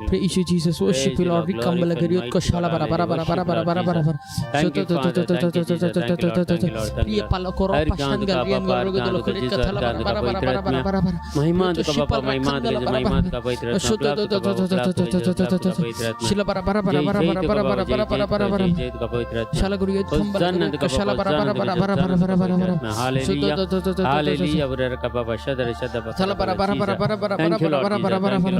Praise you, Jesus. Worship you, Lord. We come Balagariot Koshala bara bara bara bara bara bara bara bara. Priya Palakoro Pashangal Rian Gorgo Lokurit Kathala bara bara bara bara bara bara bara. महिमा का बाबा महिमा दे महिमा का पवित्र Shila bara bara bara bara bara bara bara bara bara bara bara. Shala Guriyat Kumbal Koshala bara bara bara bara bara bara bara bara. Hallelujah hallelujah बरर का बाबा शदर शदर Shala bara bara bara bara bara bara bara bara bara bara bara.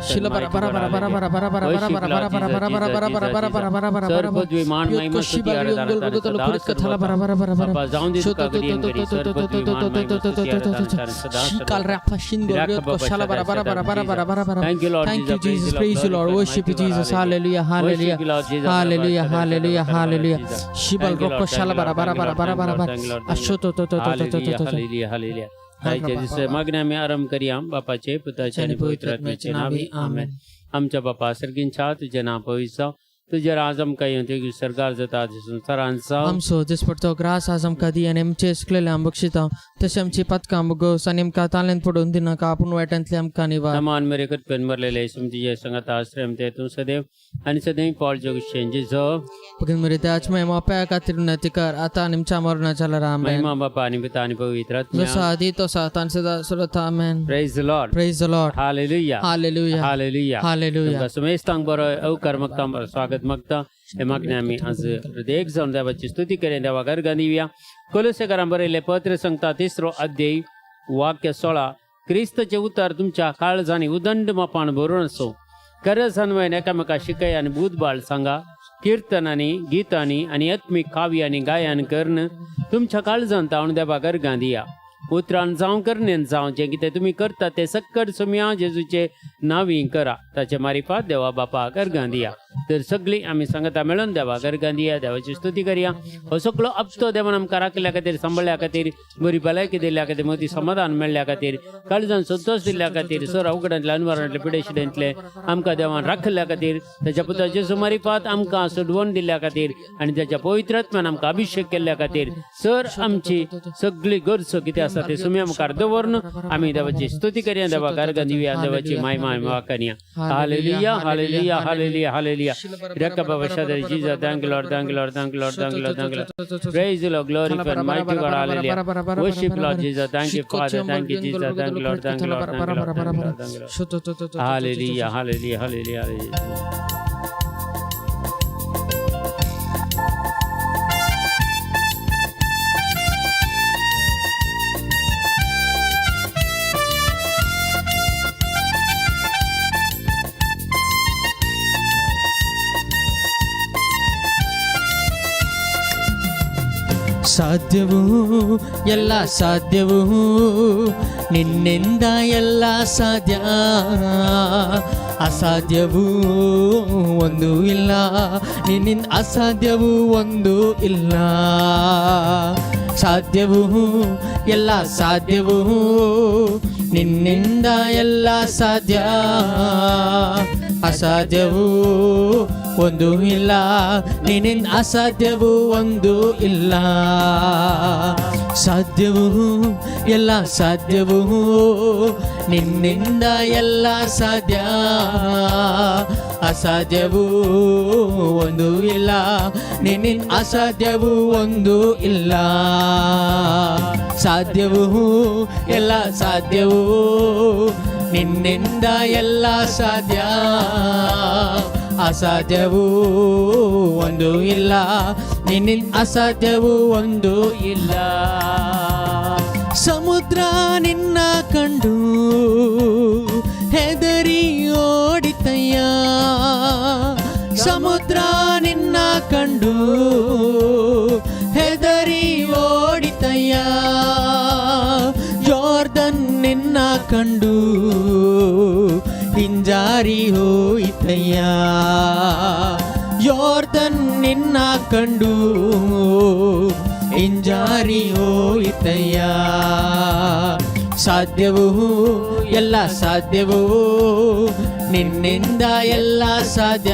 Shila bara bara bara bara bara bara bara bara bara bara bara bara bara bara bara bara bara. सर्वद्विमान महिमा स्तुति आराधना Lokurit Kathala bara bara bara bara. बाबा जाऊं जिस का गरीब करी सर्वद्विमान महिमा स्तुति आराधना सदा Shikal Rapashin Gorgo Koshala bara bara bara bara bara bara bara. Thank you Lord Thank you, Jesus. Praise you, Lord. Worship you, Jesus. Hallelujah, hallelujah, hallelujah, hallelujah, hallelujah. Shibal Roko Shala bara bara bara bara bara bara. Ashoto to to to to to to to. Hallelujah hallelujah हाय जिस मागण्या में आरंभ करी हम बापाचे पुत्राचे आणि पवित्र आत्म्याचे नावे आमेन आमच्या बापा सर्गिंचा तुझे नाम पवित्र तुझे राजम काही होते की सरकार जाता संसारांचा आमचो दिसपडतो ग्रास आज आमकां दी आनी आमचे इस्कलेले आम बक्षिता तशें आमची पदकां मुगोस आनी आमकां तालेन पडोवन दिनाका आपूण वायटांतले आमकां निवार समान मेरे कृपेन मरलेले तुमचे संगत आश्रय ते तू सदैव आणि सदैव पॉल जोग शेंजे जो पगन मरे त्याच महिमा पाया खातीर उन्नती कर आता आनी आमच्या मरणाच्या लरा आमेन महिमा बापा आणि पिता आणि पवित्र आत्मा जसा आदी तसा आता सदा सर्वथा amen praise the Lord praise the Lord hallelujah hallelujah hallelujah hallelujah समेस्तांग बरो अवकर्मकता बरो स्वागत मगता हे मागण्या आम्ही आज हृदय जाऊन देवाची स्तुती करेन देवा घर दिव्या कोलोसेकरां बरयले पत्र सांगता 3रो अध्याय वाक्य 16 क्रिस्तचे उतर तुमच्या काळजांनी उदंड मापान भरून असो गरज अन्वयन एकामेका शिकय आणि बुधबाळ सांगा कीर्तनांनी गीतांनी आणि आत्मिक काव्यांनी गायन करणं तुमच्या काळजांत तावून देवा घर दिया उतरान जावं करण्यान जावं जे कितें तुमी करता ते सक्कड सुम्या जेजूचे नावी करा ताचे मारिफात देवा बापा गर्गां दिया तर सगळी आमी सांगता मेळून देवा गर्गां दिया देवाची स्तुती करया हो सगळो हप्तो देवान आमकां राखल्या खातीर सांबाळल्या खातीर बरी भलायकी दिल्या खातीर मोठी समाधान मेळ्ळ्या खातीर काळजान संतोष दिल्या खातीर सर अवघडांतले अनवरांतले पिडेशिडेंतले आमकां देवान राखल्या खातीर ताच्या पुता जेजू मारिफात आमकां सोडवण दिल्या खातीर आनी ताच्या पवित्र आत्म्यान आमकां अभिषेक केल्ल्या खातीर सर आमची सगळी गरज कितें आसा ते सुम्या मुखार दवरून आमी देवाची स्तुती करया देवा गर्गां दिवया देवाची महिमा वाकनिया hallelujah hallelujah hallelujah hallelujah Raka Baba Shadar Jesus, thank you Lord, thank you Lord, thank you Lord, thank you Lord, thank you Lord. Praise you Lord, glorify and mighty God, hallelujah. Worship Lord Jesus, thank you Father, thank you Jesus, thank you Lord, thank you Lord, thank you Lord, thank you Lord, thank you Lord. Hallelujah, hallelujah, hallelujah, hallelujah. ಸಾಧ್ಯವೂ ಎಲ್ಲ ಸಾಧ್ಯವೂ ನಿನ್ನಿಂದ ಎಲ್ಲ ಸಾಧ್ಯ ಅಸಾಧ್ಯವೂ ಒಂದು ಇಲ್ಲ ನಿನ್ನಿಂದ ಅಸಾಧ್ಯವೂ ಒಂದು ಇಲ್ಲ ಸಾಧ್ಯವೂ ಎಲ್ಲ ಸಾಧ್ಯವೂ ನಿನ್ನಿಂದ ಎಲ್ಲ ಸಾಧ್ಯ ಅಸಾಧ್ಯವೂ ಒಂದು ಇಲ್ಲ ನಿನ್ನಿಂದ ಅಸಾಧ್ಯವೂ ಒಂದು ಇಲ್ಲ ಸಾಧ್ಯವೂ ಎಲ್ಲ ಸಾಧ್ಯವೂ ನಿನ್ನಿಂದ ಎಲ್ಲ ಸಾಧ್ಯ ಅಸಾಧ್ಯವೂ ಒಂದು ಇಲ್ಲ ನಿನ್ನಿಂದ ಅಸಾಧ್ಯವೂ ಒಂದು ಇಲ್ಲ ಸಾಧ್ಯವೂ ಎಲ್ಲ ಸಾಧ್ಯವೂ ನಿನ್ನಿಂದ ಎಲ್ಲ ಸಾಧ್ಯ ಅಸಾಧ್ಯವೂ ಒಂದು ಇಲ್ಲ ನಿನ್ನಿಂದ ಅಸಾಧ್ಯವೂ ಒಂದು ಇಲ್ಲ ಸಮುದ್ರ ನಿನ್ನ ಕಂಡು ಹೆದರಿ ಓಡಿತಯ್ಯ ಸಮುದ್ರ ನಿನ್ನ ಕಂಡು ಹೆದರಿ ಓಡಿತಯ್ಯ ಯೋರ್ದನ್ ನಿನ್ನ ಕಂಡು ಹಿಂಜಾರಿ ಹೋಯಿತಯ್ಯ ಯೋರ್ದನ್ ನಿನ್ನ ಕಂಡು ಹಿಂಜಾರಿ ಹೋಯಿತಯ್ಯ ಸಾಧ್ಯವೂ ಎಲ್ಲ ಸಾಧ್ಯವೂ ನಿನ್ನಿಂದ ಎಲ್ಲ ಸಾಧ್ಯ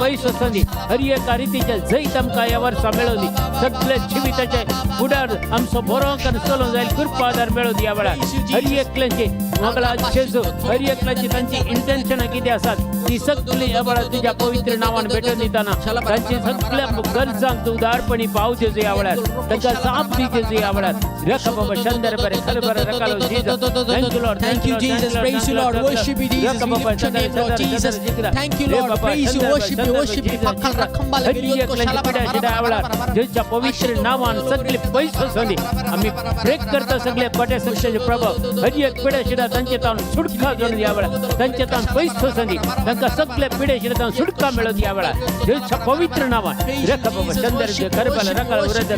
पैस संधी हर एका रीतीच्या जैत आमकां ह्या वर्सा मेळोनी सगळे जिविताचे फुडार आमचो बरो करून चलून जाईल कृपा आदार मेळोन ह्या वेळार हर एकल्याची मंगळा जेजू हर एकल्याची तांची इंटेन्शनां कितें आसात ती सगळी ह्या वेळार तुज्या पवित्र नांवान भेटून दिताना तांची सगळ्या गरजांक तूं उदारपणी पाव जेजू ह्या वेळार तांकां जाप दी जेजू ह्या वेळार रख बाबा शंदर बरे खर बरे रकालो Jesus thank you Lord Thank you, Jesus. Praise you, Lord. Worship you, Jesus. We lift your name, Lord Jesus. Thank you, Lord. Praise you, worship you, worship you. Pakal rakhambal giriot ko shala bara bara bara. जेच्या पवित्र नावान सगळे पैसे संधी आम्ही break करता सगळे पटे सत्याचे प्रभाव हर एक पिढ्या शिडा तांचे तान सुटका घेऊन या वेळा तांचे तान पैसे संधी तांका सगळे पिढ्या शिडा तान सुटका मिळत या वेळा जेच्या पवित्र नावान रख बाबा चंदर जे करबल रकाळ उरद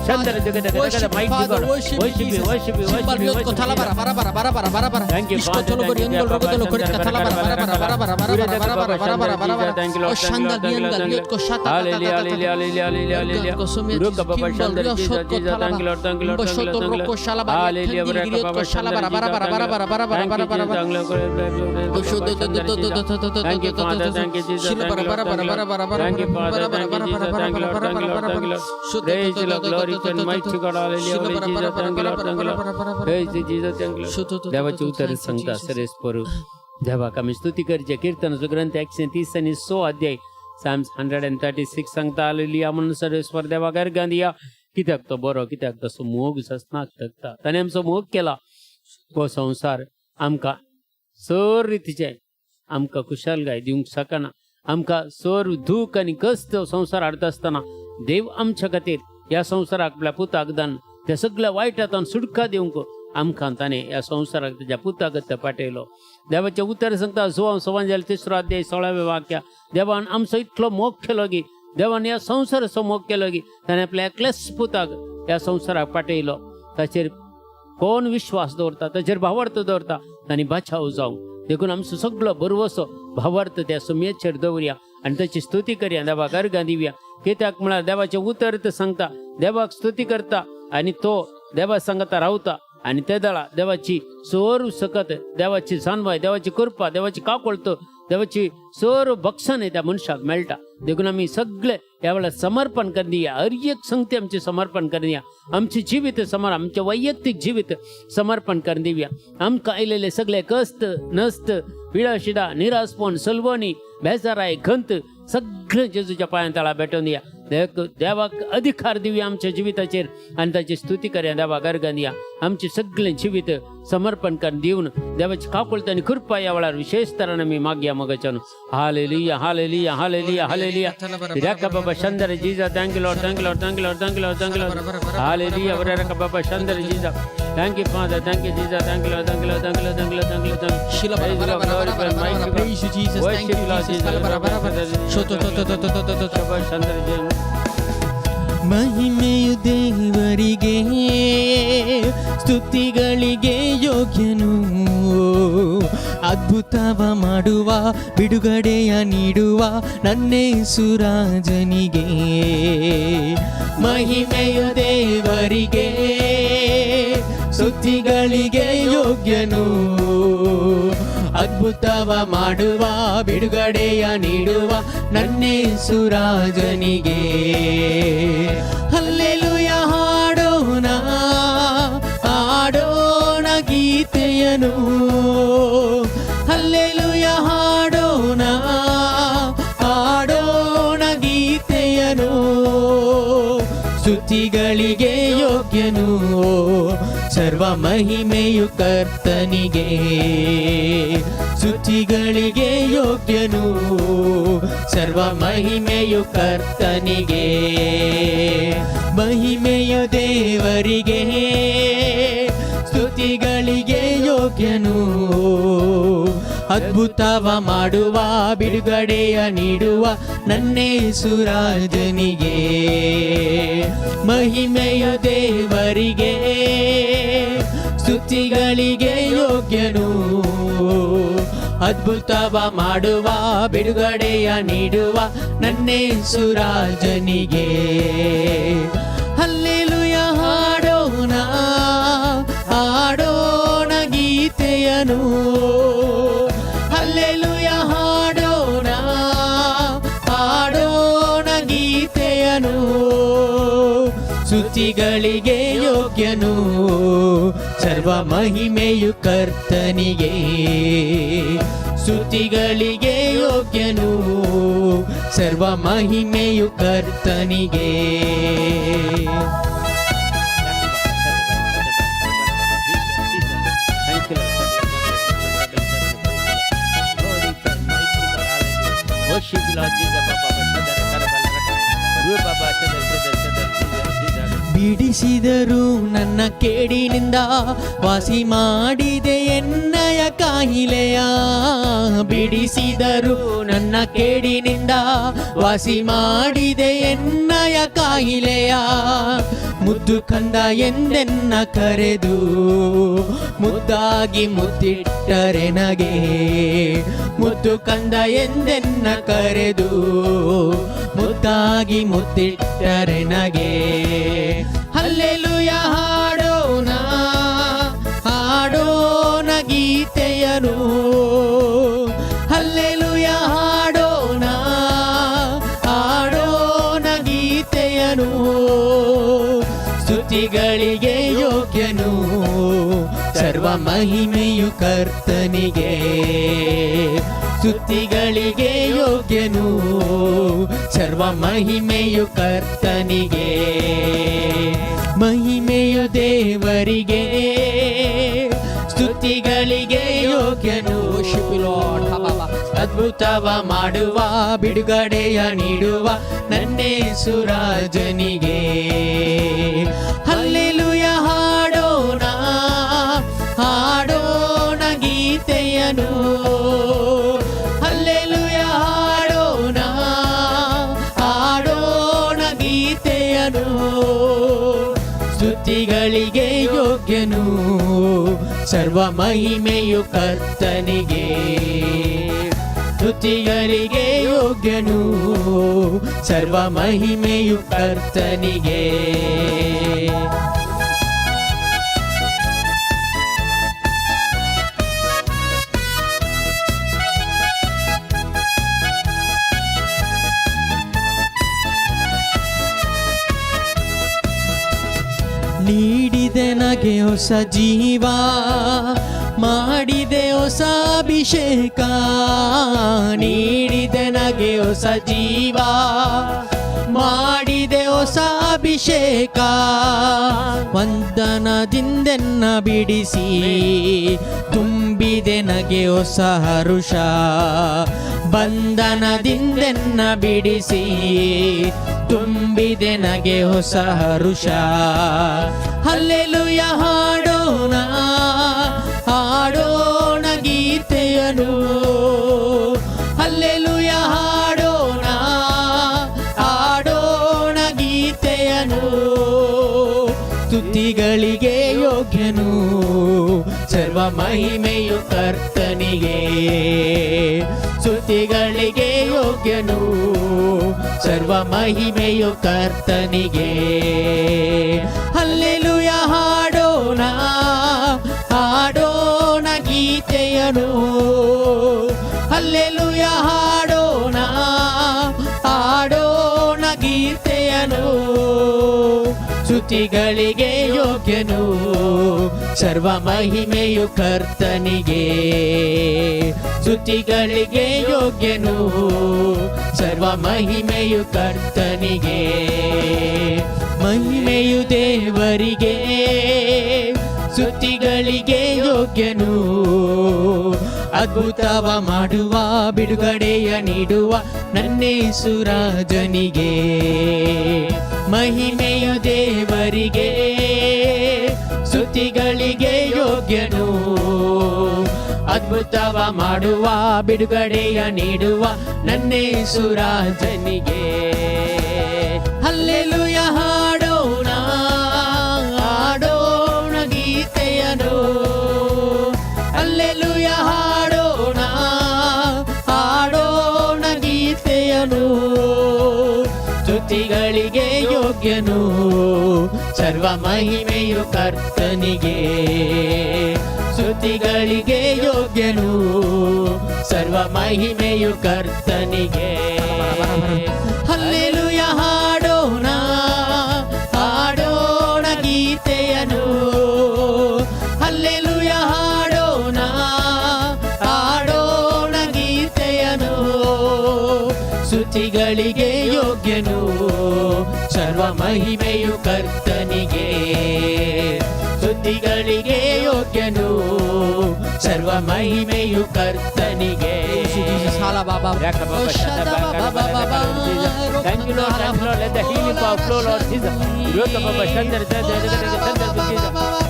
चंदर जगत जगत माहिती God worship ko shala bara bara bara bara bara bara. Thank you, Father. Tolo gori engol rogo tolo gori katala bara bara bara bara bara bara bara bara bara bara bara. Thank you, Lord. O shanda dianga liot ko shata. Hallelujah, hallelujah, hallelujah, hallelujah. Ruka baba shanda Jesus, thank you, Lord, thank you, Lord, thank you, Lord, thank you. Hallelujah, baraka baba shanda bara bara bara bara bara bara bara bara bara. Thank you, Father, thank you, Jesus, thank you, Lord, thank you, Lord. Thank you, Father, thank you, Jesus, thank you, Lord, thank you, Lord, thank you, Lord. Praise the Lord, glory to the mighty God, hallelujah, Jesus, thank you, Lord, thank you, Lord. Praise the Jesus, thank you, Lord. देवाचे उतर सांगता सरेस परू देवाक आमी स्तुती करचे कीर्तनाचो ग्रंथ 130 आनी 100 अध्याय साम्स 136 सांगता हालेलुया म्हणून सरेस्वर देवाक अर्घां दिया कित्याक तो बरो कित्याक तसो मोग ससनाक तकता ताणें आमचो मोग केला हो संसार आमकां सर रितीचे आमकां कुशलकाय दिवंक शकना आमकां सर दूख आनी कश्ट संसार हाडटा आसतना देव आमच्या खातीर ह्या संवसाराक आपल्या पुताक दान त्या सगळ्या वायटांतल्यान सुटका दिवंक आमकां ताणें ह्या संवसाराक ताच्या पुताक पाठयलो देवाचें उतर सांगता सवांजल 3 अध्याय 16वें वाक्य देवान आमचो इतलो मोग केलो की देवान ह्या संवसाराचो मोग केलो की ताणें आपल्या एकल्याच पुताक ह्या संवसाराक पाठयलो ताचेर कोण विश्वास दवरता ताचेर भावार्थ दवरता तांणी बाचाव जावं देखून आमचो सगळो बरवसो भावार्थ त्या सुमयेचेर दवरया आनी ताची स्तुती करया देवाक अर्घां दिवया कित्याक म्हळ्यार देवाचें उतर सांगता देवाक स्तुती करता आनी तो देवा सांगता रावता आणि त्या दळा देवाची सर सकत देवाची जाणवाय देवाची कृपा देवाची काकळत देवाची सर भक्षण त्या मनशाक मेळटा देखून आमी सगळे ह्या वेळार समर्पण करून दिया हर एक संगती आमचे समर्पण करून दिया आमचे जिवीत आमचे वैयक्तीक जिवीत समर्पण करून दिवया आमकां आयलेले सगळे कश्ट नस्त पिडा शिडा निरासपण सलवणी बेजाराय खंत सगळे जेजूच्या पांयां तळा भेटोवन दिया देवाक अधिकार दिवया आमच्या जिविताचेर आनी ताची स्तुती करया देवाक अर्घां दिया आमचे सगळे जिवीत समर्पण करून दिवन देवाची काकूळत आनी कृपा ह्या वेळार विशेष तरान आमी मागया मगच्यान हालेलुया हालेलुया हालेलुया हालेलुया राका बाबा शंदर Jesus thank you Lord thank you Lord thank you Lord thank you Lord thank you Lord hallelujah राका बाबा शंदर Jesus thank you Father thank you Jesus thank you Lord thank you Lord thank you Lord thank you Lord शिला bara bara bara bara praise you Jesus thank you Jesus bara bara bara shoto शंदर Jesus ಮಹಿಮೆಯು ದೇವರಿಗೆ ಸ್ತುತಿಗಳಿಗೆ ಯೋಗ್ಯನು ಅದ್ಭುತವ ಮಾಡುವ ಬಿಡುಗಡೆಯ ನೀಡುವ ನನ್ನೇಸು ರಾಜನಿಗೆ ಮಹಿಮೆಯು ದೇವರಿಗೆ ಸ್ತುತಿಗಳಿಗೆ ಯೋಗ್ಯನು ಅದ್ಭುತವ ಮಾಡುವ ಬಿಡುಗಡೆಯ ನೀಡುವ ನನ್ನೇಸು ರಾಜನಿಗೆ ಹಲ್ಲೆಲೂಯಾ ಹಾಡೋಣ ಹಾಡೋಣ ಗೀತೆಯನು ಹಲ್ಲೆಲೂಯಾ ಹಾಡೋಣ ಹಾಡೋಣ ಗೀತೆಯನು ಸ್ತುತಿಗಳಿಗೆ ಯೋಗ್ಯನು ಸರ್ವ ಮಹಿಮೆಯು ಕರ್ತನಿಗೆ ಸ್ತುತಿಗಳಿಗೆ ಯೋಗ್ಯನು ಸರ್ವ ಮಹಿಮೆಯು ಕರ್ತನಿಗೆ ಮಹಿಮೆಯು ದೇವರಿಗೆ ಸ್ತುತಿಗಳಿಗೆ ಯೋಗ್ಯನು ಅದ್ಭುತವ ಮಾಡುವ ಬಿಡುಗಡೆಯ ನೀಡುವ ನನ್ನೇಸು ರಾಜನಿಗೆ ಮಹಿಮೆಯು ದೇವರಿಗೆ ಸ್ತುತಿಗಳಿಗೆ ಯೋಗ್ಯನು ಅದ್ಭುತವ ಮಾಡುವ ಬಿಡುಗಡೆಯ ನೀಡುವ ನನ್ನೇಸು ರಾಜನಿಗೆ ಹಲ್ಲೆಲೂಯಾ ಹಾಡೋಣ ಹಾಡೋಣ ಗೀತೆಯನು ಹಲ್ಲೆಲೂಯಾ ಹಾಡೋಣ ಯೋಗ್ಯನು, ಸ್ತುತಿಗಳಿಗೆ ಯೋಗ್ಯನು, ಸರ್ವ ಮಹಿಮೆಯು ಕರ್ತನಿಗೆ. ಸ್ತುತಿಗಳಿಗೆ ಯೋಗ್ಯನು, ಸರ್ವ ಮಹಿಮೆಯು ಕರ್ತನಿಗೆ. ಬಿಡಿಸಿದರು ನನ್ನ ಕೇಡಿನಿಂದ, ವಾಸಿ ಮಾಡಿದೆ ಎನ್ನಯ ಕಾಯಿಲೆಯ. ಬಿಡಿಸಿದರು ನನ್ನ ಕೇಡಿನಿಂದ, ವಾಸಿ ಮಾಡಿದೆ ಎನ್ನಯ ಕಾಯಿಲೆಯ. ಮುದ್ದು ಕಂದ ಎಂದೆನ್ನ ಕರೆದು, ಮುದ್ದಾಗಿ ಮುತ್ತಿಟ್ಟರೆನಗೆ. ಮುದ್ದು ಕಂದ ಎಂದೆನ್ನ ಕರೆದು, ಮುದ್ದಾಗಿ ಮುತ್ತಿಟ್ಟರೆನಗೆ. ಹಲ್ಲೆಲೂಯ ಹಾಡೋಣ, ಹಾಡೋಣ ಗೀತೆಯನು. ಹಲ್ಲೆಲೂಯ ಹಾಡೋಣ, ಹಾಡೋಣ ಗೀತೆಯನು. ಸ್ತುತಿಗಳಿಗೆ ಯೋಗ್ಯನು, ಸರ್ವ ಮಹಿಮೆಯು ಕರ್ತನಿಗೆ. ಸ್ತುತಿಗಳಿಗೆ ಯೋಗ್ಯನು, ಸರ್ವ ಮಹಿಮೆಯು ಕರ್ತನಿಗೆ. ಮಹಿಮೆಯು ದೇವರಿಗೆ, ಸ್ತುತಿಗಳಿಗೆ ಯೋಗ್ಯನು. ಅದ್ಭುತವ ಮಾಡುವ, ಬಿಡುಗಡೆಯ ನೀಡುವ ನನ್ನೇಸು ರಾಜನಿಗೆ. ಹಲ್ಲೆಲೂಯ ಹಾಡೋಣ, ಹಾಡೋಣ ಗೀತೆಯನು. ಹಲ್ಲೆಲೂಯ ಹಾಡೋಣ, ಹಾಡೋಣ ಗೀತೆಯನು. ಸ್ತುತಿಗಳಿಗೆ ಯೋಗ್ಯನು, ಸರ್ವ ಮಹಿಮೆಯು ಕರ್ತನಿಗೆ. ಸ್ತುತಿಗಳಿಗೆ ಯೋಗ್ಯನು, ಸರ್ವ ಮಹಿಮೆಯು ಕರ್ತನಿಗೆ. ನೀಡಿದೆ ನಗೆ ಹೊಸ ಜೀವ, ಮಾಡಿದೆ ಹೊಸ ಅಭಿಷೇಕ. ನೀಡಿದೆ ನಗೆ ಹೊಸ ಜೀವ, ಮಾಡಿದೆ ಹೊಸ ಅಭಿಷೇಕ. ವಂದನದಿಂದೆನ್ನ ಬಿಡಿಸಿ, ತುಂಬಿದೆ ನಗೆ ಹೊಸ ಹರುಷ. ಬಂಧನದಿಂದೆನ್ನ ಬಿಡಿಸಿ, ತುಂಬಿದೆ ನಗೆ ಹೊಸ ಹರುಷ. ಹಲ್ಲೆಲೂಯ ಹಾಡೋಣ, ಹಾಡೋಣ ಗೀತೆಯನು. ಹಲ್ಲೆಲೂಯ ಹಾಡೋಣ, ಹಾಡೋಣ ಗೀತೆಯನು. ಸ್ತುತಿಗಳಿಗೆ ಯೋಗ್ಯನು, ಸರ್ವ ಮಹಿಮೆಯು ಕರ್ತನಿಗೆ. ಸ್ತುತಿಗಳಿಗೆ ಯೋಗ್ಯನು, ಸರ್ವ ಮಹಿಮೆಯು ಕರ್ತನಿಗೆ. ಹಲ್ಲೆಲೂಯ ಹಾಡೋಣ, ಹಾಡೋಣ ಗೀತೆಯನು. ಹಲ್ಲೆಲೂಯ ಹಾಡೋಣ, ಹಾಡೋಣ ಗೀತೆಯನು. ಸ್ತುತಿಗಳಿಗೆ ಯೋಗ್ಯನು, ಸರ್ವ ಮಹಿಮೆಯು ಕರ್ತನಿಗೆ. ಸ್ತುತಿಗಳಿಗೆ ಯೋಗ್ಯನು, ಸರ್ವ ಮಹಿಮೆಯು ಕರ್ತನಿಗೆ. ಮಹಿಮೆಯು ದೇವರಿಗೆ, ಸ್ತುತಿಗಳಿಗೆ ಯೋಗ್ಯನು. ಅದ್ಭುತವ ಮಾಡುವ, ಬಿಡುಗಡೆಯ ನೀಡುವ ನನ್ನೇಸು ರಾಜನಿಗೆ. ಮಹಿಮೆಯು ದೇವರಿಗೆ, ಸ್ತುತಿಗಳಿಗೆ ಯೋಗ್ಯನು. ಅದ್ಭುತವ ಮಾಡುವ, ಬಿಡುಗಡೆಯ ನೀಡುವ ನನ್ನೇಸು ರಾಜನಿಗೆ. ಹಲ್ಲೆಲೂಯ ಹಾಡೋಣ, ಹಾಡೋಣ ಗೀತೆಯನು. ಹಲ್ಲೆಲೂಯ ಹಾಡೋಣ, ಹಾಡೋಣ ಗೀತೆಯನು. ಸ್ತುತಿಗಳಿಗೆ ಯೋಗ್ಯನು, ಸರ್ವ ಮಹಿಮೆಯು ಕರ್ತನಿಗೆ. ಸ್ತುತಿಗಳಿಗೆ ಯೋಗ್ಯನು, ಸರ್ವ ಮಹಿಮೆಯು ಕರ್ತನಿಗೆ. ಹಲ್ಲೆಲೂಯ ಹಾಡೋಣ, ಸರ್ವ ಮಹಿಮೆಯು ಕರ್ತನಿಗೆ. ಸ್ತುತಿಗಳಿಗೆ ಯೋಗ್ಯನು, ಸರ್ವ ಮಹಿಮೆಯು ಕರ್ತನಿಗೆ. Thank you, Lord. Thank you, Lord. Let the healing power flow, Lord Jesus. Thank you, Lord. Thank you, Lord.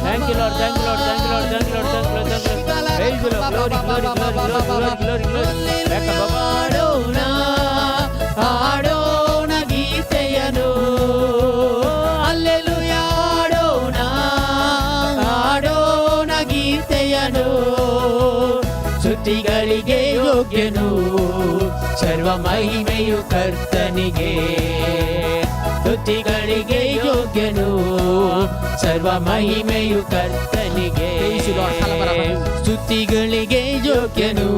Thank you, Lord. Thank you, Lord. Thank you, Lord. Thank you, Lord. Praise the Lord. Glory, glory, glory, glory, glory, glory. ಆಡೋಣ ಆಡೋಣ ಗೀತೆಯನು, hallelujah ಆಡೋಣ ಆಡೋಣ ಗೀತೆಯನು. ಸ್ತುತಿಗಳಿಗೆ ಯೋಗ್ಯನು, ಸರ್ವ ಮಹಿಮೆಯು ಕರ್ತನಿಗೆ. ಸ್ತುತಿಗಳಿಗೆ ಯೋಗ್ಯನು, ಸರ್ವ ಮಹಿಮೆಯು ಕರ್ತನಿಗೆ. ಸ್ತುತಿಗಳಿಗೆ ಯೋಗ್ಯನು,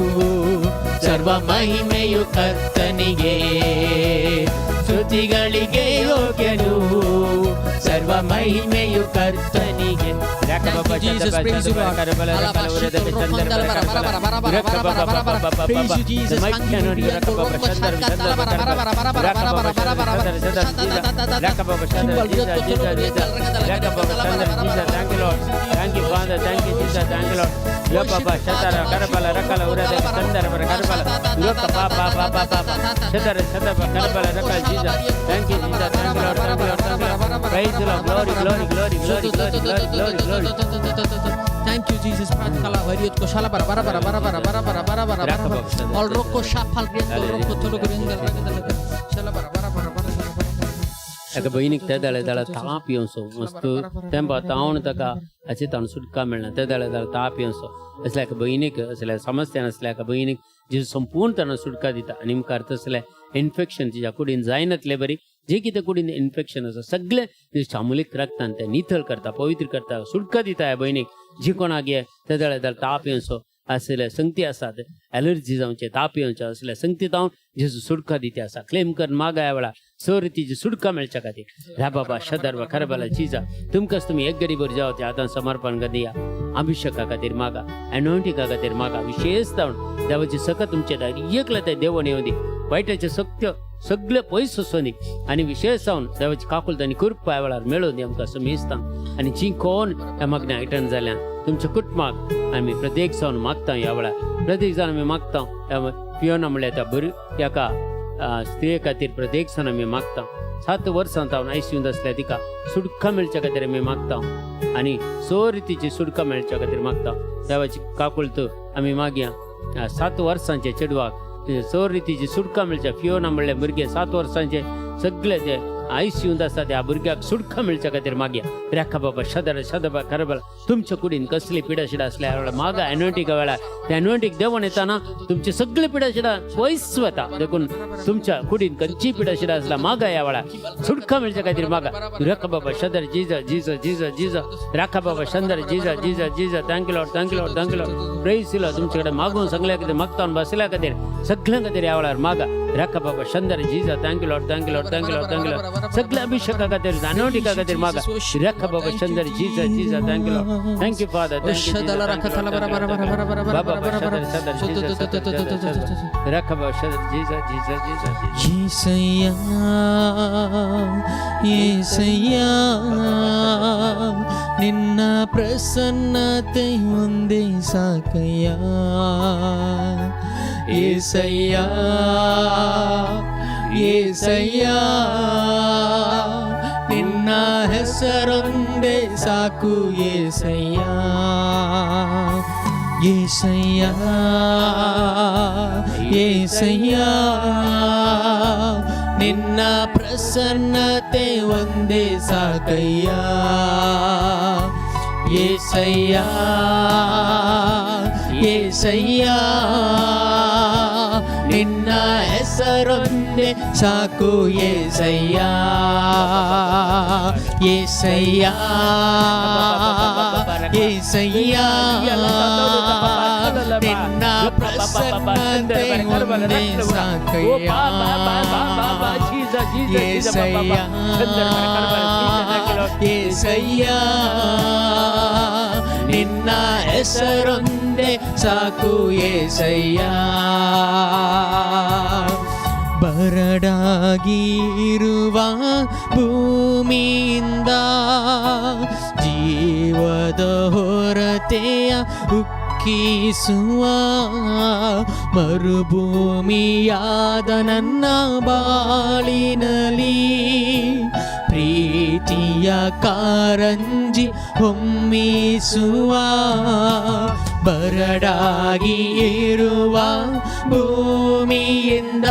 ಸರ್ವ ಮಹಿಮೆಯು ಕರ್ತನಿಗೆ. ಸ್ತುತಿಗಳಿಗೆ ಯೋಗ್ಯನು, ಸರ್ವ ಮಹಿಮೆಯು ಕರ್ತನಿಗೆ. Jesus, praise you, Lord. Praise you, Jesus. Thank you, Father. Thank you, Jesus. Thank you, Lord. Lokapa shatara karabala rakala urada sandara karabala lokapa pa pa pa pa shatara shatara karabala rakala Jesus. Thank you, Jesus. Thank you, Lord. Thank you, Lord. Thank you, Lord. Praise the Lord. Glory, glory, glory, glory, glory, glory, glory, glory. Thank you, Jesus. Pratkala variot ko shala bara bara bara bara bara bara bara bara bara bara all rokko shafal riendo rokko tolo riendo shala bara bara bara bara. Eka बहिणीक त्या दळा ताप येवसो मस्त तेंपा तावण ताका अशें ताण सुटका मेळना त्या दळा ताप येवसो असल्या एका बहिणीक असल्या समस्या असल्या एका बहिणीक जी संपूर्ण ताणें सुटका दिता आनी मुखार तसलें इन्फेक्शन तिच्या कुडीन जायनातलें बरी जे कितें कुडीन इन्फेक्शन आसा सगळें सामुलीक रक्तान तें नितळ करता पवित्र करता सुटका दिता ह्या बहिणीक जी कोणाक हे त्या दळा ताप येवसो असले संगती आसात एलर्जी जावचे ताप येवचे असले संगती जावन जेजू सुटका दिते आसा क्लेम कर मागा ह्या वेळार सरितीची सुटका मेळच्या खातीर ह्या बाबा शदर्वा खरबाला चिजा तुमकांच तुमी एक घडी भर जावं आतां समर्पण दिया अभिषेका खातीर मागा एनॉयंटिंगा खातीर मागा विशेष जावन देवाची सकत तुमचे दारी एकला ते देवण येवं दी वायटाचे सत्य सगळे पयस सोसून दी आनी विशेष जावन देवाची काकुलत आनी कृपा ह्या वेळार मेळोवन दी आमकां समेजता आनी जी कोण ह्या मागण्या आयटन जाल्यार तुमच्या कुटुंबाक आमी प्रत्येक जावन मागता ह्या वेळार प्रत्येक जावन आमी मागता पियोना म्हणल्यार त्या बरी एका स्त्रिये खातीर प्रत्येक जाण आमी मागता 7 वर्सां जावन आयसीयूंत आसल्या तिका सुटका मेळच्या खातीर आमी मागता आनी रितीची सुटका मेळच्या खातीर मागता देवाची काकुलत आमी मागया 7 वर्सांचे चेडवाक रितीची सुटका मेळच्या फियोना म्हणल्यार भुरगे 7 वर्सांचे सगळे जे आयसीयूंत आसा त्या भुरग्याक सुटका मेळच्या खातीर मागया रेखा बाबा शदबा करबल तुमच्या कुडीन कसली पिडा शिडा असल्या मागा एनॉयंटिका वेळार त्या एनॉयंटिक देवण येताना तुमची सगळी पिडा शिडा पयस वता देखून तुमच्या कुडीन खंयची पिडा शिडा आसल्या मागा ह्या वेळार सुटका मेळच्या खातीर मागा रेखा बाबा शदर जीज रेखा बाबा शंदर जीज थँक्यू लॉर्ड प्रेज लॉर्ड तुमचे कडेन मागून सगळ्या खातीर मागता बसल्या खातीर सगळ्यां खातीर ह्या वेळार मागा रेखा बाबा शंदर जीज थँक्यू लॉर्ड सगळ्या अभिषेका खातीर एनॉयंटिका खातीर मागा रेखा बाबा शंदर जीज थँक्यू फादर रेखा बाबा शंदर जीज येसయ్యా నిన్న ప్రసన్నతే ఉందే సాకయ్యా येसయ్యా येसయ్యా ನಿನ್ನ ಹೆಸರೊಂದೇ ಸಾಕು येसయ్ಯಾ येसయ్యా येसయ్ಯಾ ನಿನ್ನ ಪ್ರಸನ್ನತೆ ಒಂದೇ ಸಾಕಯ್ಯಾ येसయ్యಾ येसಯ್ಯಾ ನಿನ್ನ ಹೆಸರೊಂದೇ ಸಾಕು येसಯ್ಯಾ येसಯ್ಯಾ येसಯ್ಯಾ ನಿನ್ನ ಪ್ರಸನ್ನತೆ ಒಂದೇ ಸಾಕಯ್ಯಾ येसయ్యಾ येसಯ್ಯಾ ನಿನ್ನ ಹೆಸರೊಂದೇ ಸಾಕು येसಯ್ಯಾ ಬರಡಾಗಿರುವ ಭೂಮಿಯಿಂದ ಜೀವದ ಹೊರತೆಯ ಉಕ್ಕಿಸುವ ಮರುಭೂಮಿಯಾದ ನನ್ನ ಬಾಳಿನಲ್ಲಿ ಪ್ರೀತಿಯ ಕಾರಂಜಿ ಹೊಮ್ಮಿಸುವ ಬರಡಾಗಿ ಇರುವ ಭೂಮಿಯಿಂದ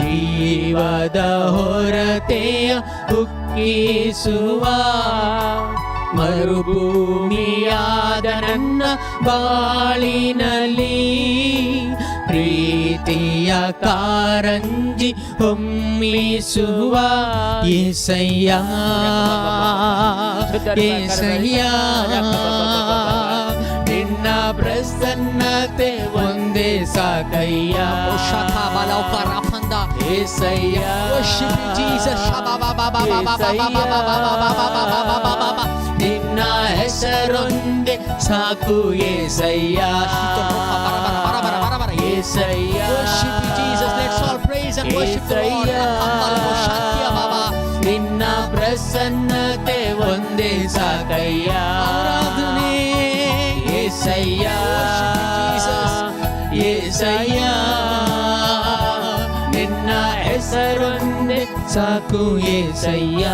ಜೀವದ ಹೊರತೆಯ ಉಕ್ಕಿಸುವ ಮರುಭೂಮಿಯಾದ ನನ್ನ ಬಾಳಿನಲ್ಲಿ ಪ್ರೀತಿಯ ಕಾರಂಜಿ ಹೊಮ್ಮಿಸುವ యేసయ్య యేసయ్య ನಿನ್ನ ಪ್ರಸನ್ನತೆ ಒಂದೇ ಸಾಕಯ್ಯ యేసయ్య ನಿನ್ನ ಹೆಸರೊಂದೇ ಸಾಕು యేసయ్య యేసయ్య ನಿನ್ನ ಪ್ರಸನ್ನತೆ ಒಂದೇ ಸಾಕಯ್ಯ యేసయ్య యేసయ్య ನಿನ್ನ ಹೆಸರೊಂದೇ ಸಾಕು యేసయ్య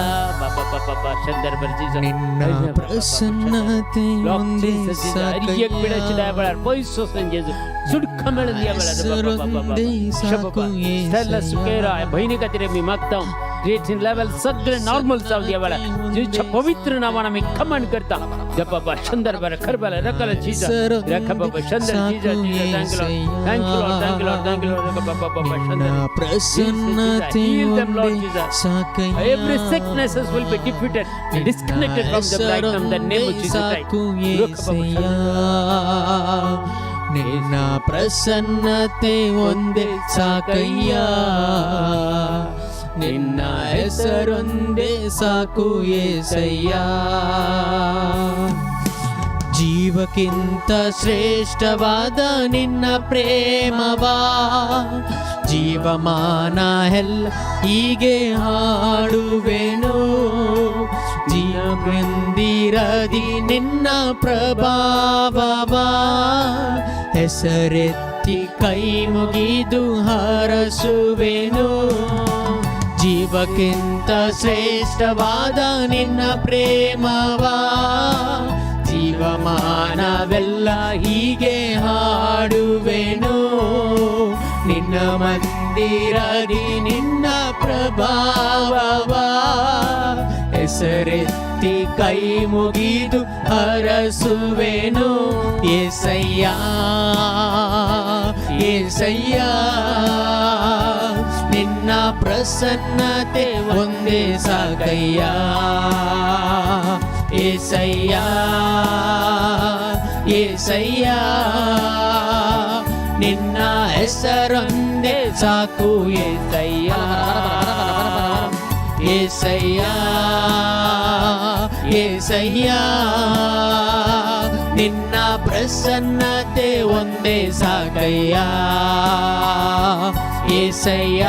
ನಿನ್ನ ಪ್ರಸನ್ನತೆ ಒಂದೇ ಸಾಕಯ್ಯ बहिणी खातीर मी मागता क्रिएटिन लेवल सगळे नॉर्मल जाऊ द्या वेळा जीच्या पवित्र नावाने मी कमांड करता जप बाबा सुंदर बर खरबल रकल जीजा रख बाबा सुंदर जीजा जीजा thank you Lord thank you Lord thank you Lord बाबा बाबा सुंदर प्रसन्नते every sicknesses will be defeated and disconnected from the right from the name of Jesus Christ ನಿನ್ನ ಪ್ರಸನ್ನತೆ ಒಂದೇ ಸಾಕಯ್ಯ ನಿನ್ನ ಹೆಸರೊಂದೇ ಸಾಕು యేసయ్య ಜೀವಕ್ಕಿಂತ ಶ್ರೇಷ್ಠವಾದ ನಿನ್ನ ಪ್ರೇಮವಾ ಜೀವಮಾನ ಎಲ್ಲ ಹೀಗೆ ಹಾಡುವೆನು ಜೀವದಿಂದಿರದಿ ನಿನ್ನ ಪ್ರಭಾವವಾ ಹೆಸರೆತ್ತಿ ಕೈ ಮುಗಿದು ಹರಸುವೆನು ಜೀವಕ್ಕಿಂತ ಶ್ರೇಷ್ಠವಾದ ನಿನ್ನ ಪ್ರೇಮವಾ ಜೀವಮಾನವೆಲ್ಲ ಹೀಗೆ ಹಾಡುವೆನು ನಿನ್ನ ಮಂದಿರದಿ ನಿನ್ನ ಪ್ರಭಾವವ ಹೆಸರೆತ್ತಿ ಕೈ ಮುಗಿದು ಹರಸುವೆನು యేసయ్య యేసయ్య ನಿನ್ನ ಪ್ರಸನ್ನತೆ ಒಂದೇ ಸಾಕಯ್ಯ యేసయ్య యేసయ్య ನಿನ್ನ ಹೆಸರೊಂದೇ ಸಾಕು యేసయ్య యేసయ్య యేసయ్య ನಿನ್ನ ಪ್ರಸನ್ನತೆ ಒಂದೇ ಸಾಕಯ್ಯ యేసయ్య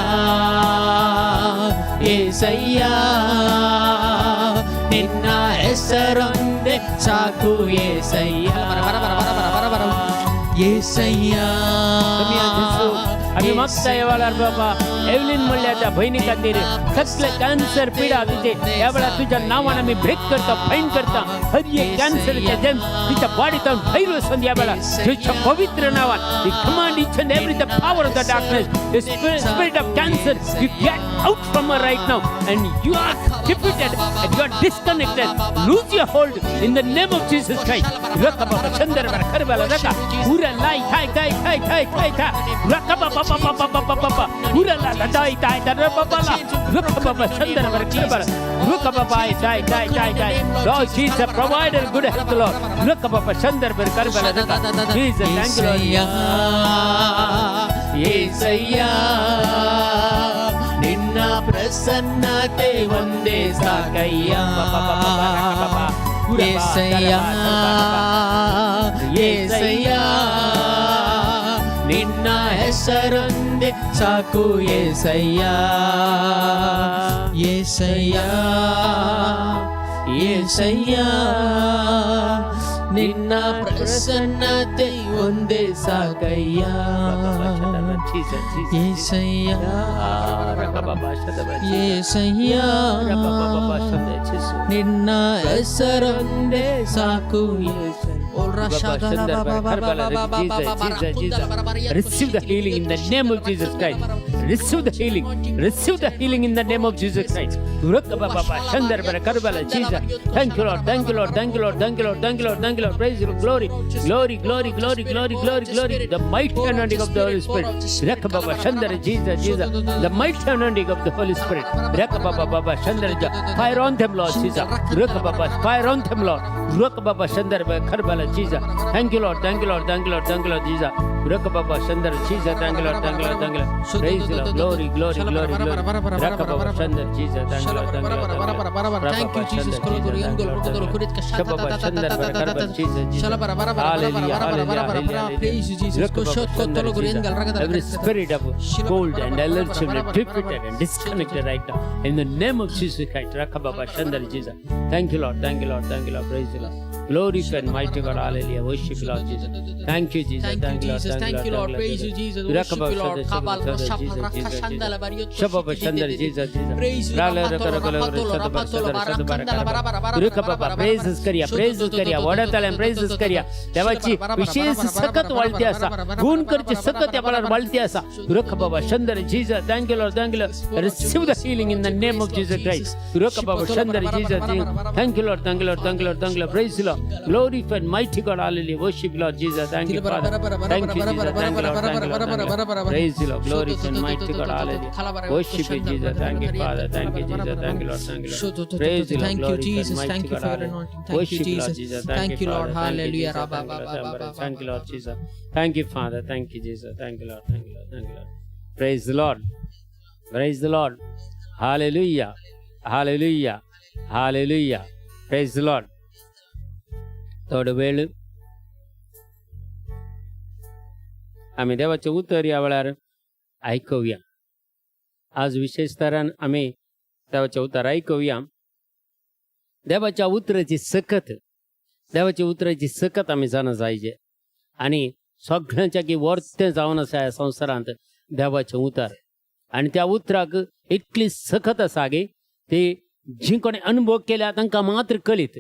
యేసయ్య ನಿನ್ನ ಹೆಸರೊಂದೇ ಸಾಕು యేసయ్య యేసయ్య आम्ही मागता यावेळा बाबा एवलिन मल्ल्याच्या बहिणी खातीर सगळे कॅन्सर पिडा तिथे यावेळा तुझ्या नावाने मी ब्रेक करता फाईन करता हर एक कॅन्सरच्या जेम्स तिच्या बॉडीतून बाहेर वसून यावेळा तुझ्या पवित्र नावात we command each and every the power of the darkness the spirit of cancer you get out from her right now and you are defeated and you are disconnected lose your hold in the name of Jesus Christ raka baba chandar bar kharbala raka pura lai khai raka baba pura la dai baba la raka baba chandar bar kharbala raka baba dai Lord Jesus provider good health Lord raka baba chandar bar kharbala raka Jesus thank you Lord యేసయ్య ನಿನ್ನ ಪ್ರಸನ್ನತೆ ಒಂದೇ ಸಾಕಯ್ಯ యేసయ్య యేసయ్య ನಿನ್ನ ಹೆಸರೊಂದೇ ఉండే సాకు యేసయ్యా యేసయ్యా యేసయ్యా నిన్న ప్రసన్నತೆ ಒಂದೇ ಸಾಕಯ್ಯಾ యేసయ్యా యేసయ్యా నిన్న ಹೆಸರೊಂದೇ ಸಾಕು Receive the healing in the name of Jesus Christ. Receive the healing. Receive the healing in the name of Jesus Christ. Jesus. Thank you, Lord. Thank you, Lord. Thank you, Lord. Thank you, Lord. Thank you, Lord. Thank you, Lord. Praise you. Glory. Glory, glory, glory, glory, glory, glory. The mighty anointing of the Holy Spirit. Jesus, Jesus. The mighty anointing of the Holy Spirit. Fire on them, Lord Jesus. Fire on them, Lord. Jesus. Thank you, Lord. Thank you, Lord. Thank you, Lord. Thank you, Lord Jesus. Rakababa Shandar Jesus. Thank you, Lord. Thank you, Lord. Thank you, Lord. Praise the Lord. Glory, glory, glory, glory. Rakababa Shandar Jesus. Thank you, Lord. Thank you, Lord. Thank you, Jesus. Praise you, Jesus. Every spirit of cold and allergy will be defeated and disconnected right now. In the name of Jesus Christ. Rakababa Shandar Jesus. Thank you, Lord. Thank you, Lord. Thank you, Lord. Praise the Lord. Glory and mighty God. Hallelujah. Worship you, Lord Jesus. Thank you, Jesus. Thank you, Jesus. Thank you, Lord. Praise you, Jesus. Worship you, Lord. Kabal Rakashandala Bariyot. Praise you, praises करिया वडाताला praises करिया देवाची विशेष सकत वाळती असा गुण करची सकत आपल्याला वाळती असा रख बाबा शंदर Jesus. Thank you, Lord. Thank you, Lord. Receive the healing in the name of Jesus Christ. रख बाबा शंदर Jesus. Thank you, Lord. Thank you, Lord. Thank you, Lord. Thank you, Lord. Praise you, Lord. Glory and mighty God. Hallelujah. Worship Lord Jesus. Thank you, Father. Thank you, Jesus. Thank you, Lord. Thank you, Lord. Thank you, Lord. Praise you, Lord. Glory and mighty God. Hallelujah. Worship you, Jesus. Thank you, Father. Thank you, Jesus. Thank you, Lord. Thank you, Lord. Praise you, Lord. Thank you, Glory Jesus. and Thank mighty you God. for your Hallelujah. anointing. Thank you, Worship you, Lord Jesus. Jesus. Thank you, Lord. Father. Thank you, Hallelujah. Jesus. Thank you, Lord Jesus. Thank you, Father. Thank you, Jesus. Thank you, Lord. Thank you, Lord. Thank you, Lord. Praise the Lord. Praise the Lord. Hallelujah. Hallelujah. Hallelujah. Praise the Lord. थोडं वेळ आम्ही देवाचे उतर या वेळार ऐकूया. आज विशेष तरान आम्ही देवाचे उतर ऐकूया. देवाच्या उतराची सकत आम्ही जाणं जायचे आणि सगळ्यांच्या की वर्ते जावन आसा ह्या संवसारांत देवाचे उतर आणि त्या उतराक इतली सकत आसा गे ते जी कोणी अनुभव केल्या तांकां मात्र कळीत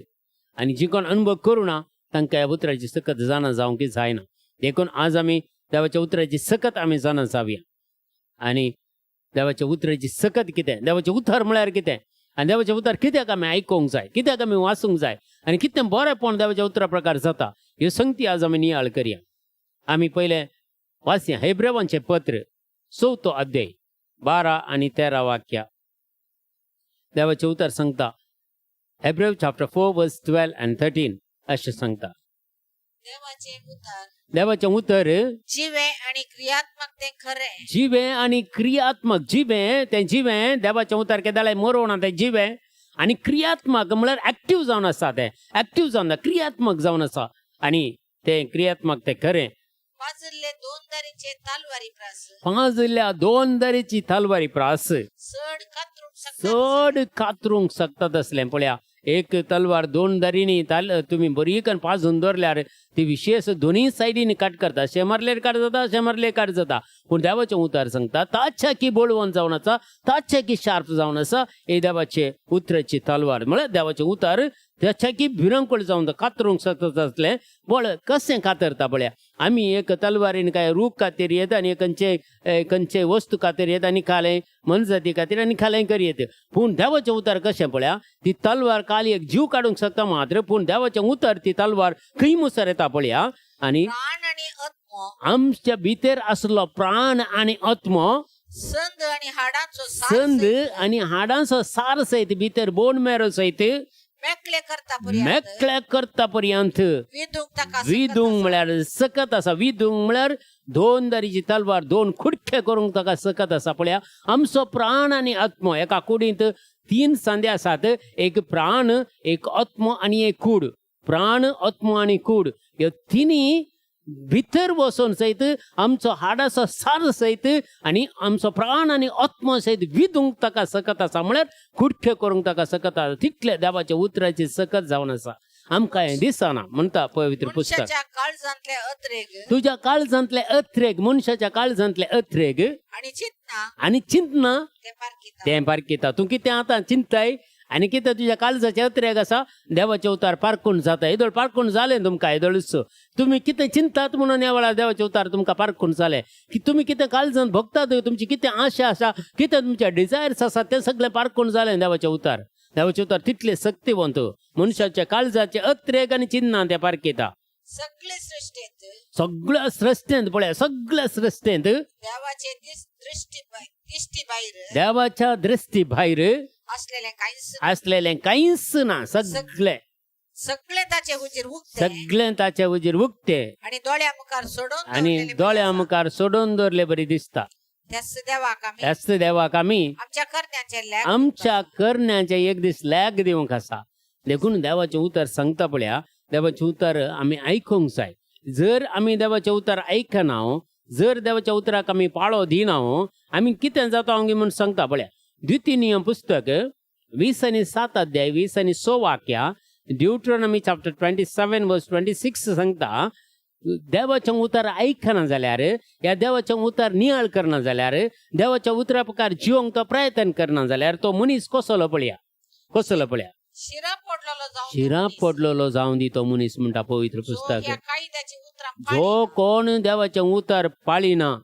आणि जी कोण अनुभव करू ना तांकां ह्या उतराची सकत जाणं जावंक जायना. देखून आज आमी देवाच्या उतराची सकत आमी जाणं जावया. आणि देवाच्या उतराची सकत कितें, देवाचें उतर म्हळ्यार कितें आनी देवाचें उतर कित्याक आमी आयकूंक जाय, कित्याक आमी वाचूंक जाय आनी कितें बरेंपण देवाच्या उतरा प्रकार जाता ह्यो संगती आज आमी नियाळ करया. आमी पयलें वाचया हेब्रेवांचें पत्र 4 अध्याय 12 आणि 13 वाक्या. देवाचें उतर सांगता Hebrew chapter 4 verse 12 and 13 अशें सांगता. देवाचें उतर जिवे आणि क्रियात्मक ते खरे. जिवे आणि क्रियात्मक तें जिवें देवाचें उतर केदाळे मरोवना तें जिवें आणि क्रियात्मक म्हळ्यार एक्टिव्ह जावन आसा. तें एक्टिव्ह जावन क्रियात्मक जावन आसा आणि तें क्रियात्मक तें खरें. पाजरले दोन दरीचे तलवारी प्रास. पाजरल्या दोन दरीची तलवारी प्रास चड कातरूंक शकतात असलें. पळया एक तलवार दोन दरीनी तुम्ही बरी करून पाजून दवरल्यार ती विशेष दोन्ही सायडीनी काट करता. शेमारलेर काट जाता, शेमारलेर काट जाता. पूण देवाचें उतर सांगता ताच्या की बोळवंत जावन आसा, ताच्या की शार्प जावन आसा. हे देवाचे उतराची तलवार म्हळ्यार देवाचें उतर त्याच्या की भिरंकूळ जावन कातरूंक शकता असलें बळ कशें कातरता. पळया आमी एक तलवारीन काय रूख खातीर येता आनी खंयचे वस्तू खातीर येता आनी खालें मनजाती खातीर आनी खालें करीत. पूण देवाचें उतर कशें पळया ती तलवार काली एक जीव काडूंक शकता मात्र पूण देवाचें उतर ती तलवार खंय मुसर येता पळया. आनी आमच्या भितर आसलो प्राण आनी आत्म संद आनी हाडांचो सार सहित भितर बोन मेरो सहित मेकळे करता पर्यंत विदूंक म्हळ्यार सकत आसा. विदूंक म्हळ्यार दोन दरीची तलवार दोन खुडके करूंक ताका सकत आसा. पळया आमचो प्राण आनी आत्म एका कुडींत 3 सांदे आसात. एक प्राण, एक आत्म आनी एक कूड. प्राण, आत्म आनी कूड ह्यो तिनी भितर बसून सहित आमचो हाडाचो सार सहित आणि आमचो प्राण आणि आत्मा सहित विदूंक ताका सकत आसा म्हळ्यार कुडके करूंक ताका सकत आसा तितले देवाच्या उतराची सकत जावन आसा आमकां हें दिसना म्हणटा पवित्र पुस्तक मनशाच्या काळजांतले अत्रेग तुझ्या काळजांतले अथ्रेग मनशाच्या काळजांतले अथ्रेग आणि चिंतना ते पारखिता तें पारखिता तूं कितें आतां चिंताय आनी कितें तुज्या काळजाचे अथ्रेग आसा देवाचे उतार पारखून जाता येदोळ पारखून जालें तुमकां येदोळच तुमी कितें चिंतात म्हणून ह्या वेळार देवाचे उतार तुमकां पारखून जालें की तुमी कितें काळजांत भोगतात तुमची कितें आशा आसा कितें तुमचे डिझायर्स आसा तें सगळें पारखून जालें देवाचे उतार तितले सक्तिवंत मनशाच्या काळजाचे अथ्रेग आनी चिन्नां ते पारखिता सगळे सृष्टीत सगळ्या सृश्टेंत पळय सगळ्या सृश्टेंत देवाचे दिष्टी भायर देवाच्या दृष्टी भायर असलेले कांहीच ना सगळे सगळे ताचे हुजीर उगते सगळे ताचे उजीर उगते आणि दोळ्या मुखार सोडून आणि दोळ्या मुखार सोडून दवरले बरी दिसता त्याच देवाक आमी आमच्या करण्याचे एक दीस लॅग दिवंक आसा देखून देवाचे उतर सांगता पळया देवाचे उतर आमी आयकूंक जाय जर आमी देवाचे उतर आयकना जर देवाच्या उतराक आमी पाळो दिना आमी कितें जाता म्हणून सांगता पळया द्वितीय पुस्तक 20:7 अध्याय 20:6 वाक्या ड्यूट्रोनॉमी चॅप्टर 27 वर्स 26 सांगता देवाचें उतर आयकना जाल्यार या देवाचें उतर नियाळ करना जाल्यार देवाच्या उतरा प्रकार जिवंक तो प्रयत्न करना जाल्यार तो मनीस कसलो पळया शिरा पडलेलो जावन दी तो मनीस म्हणटा पवित्र पुस्तक जो कोण देवाचें उतर पाळिना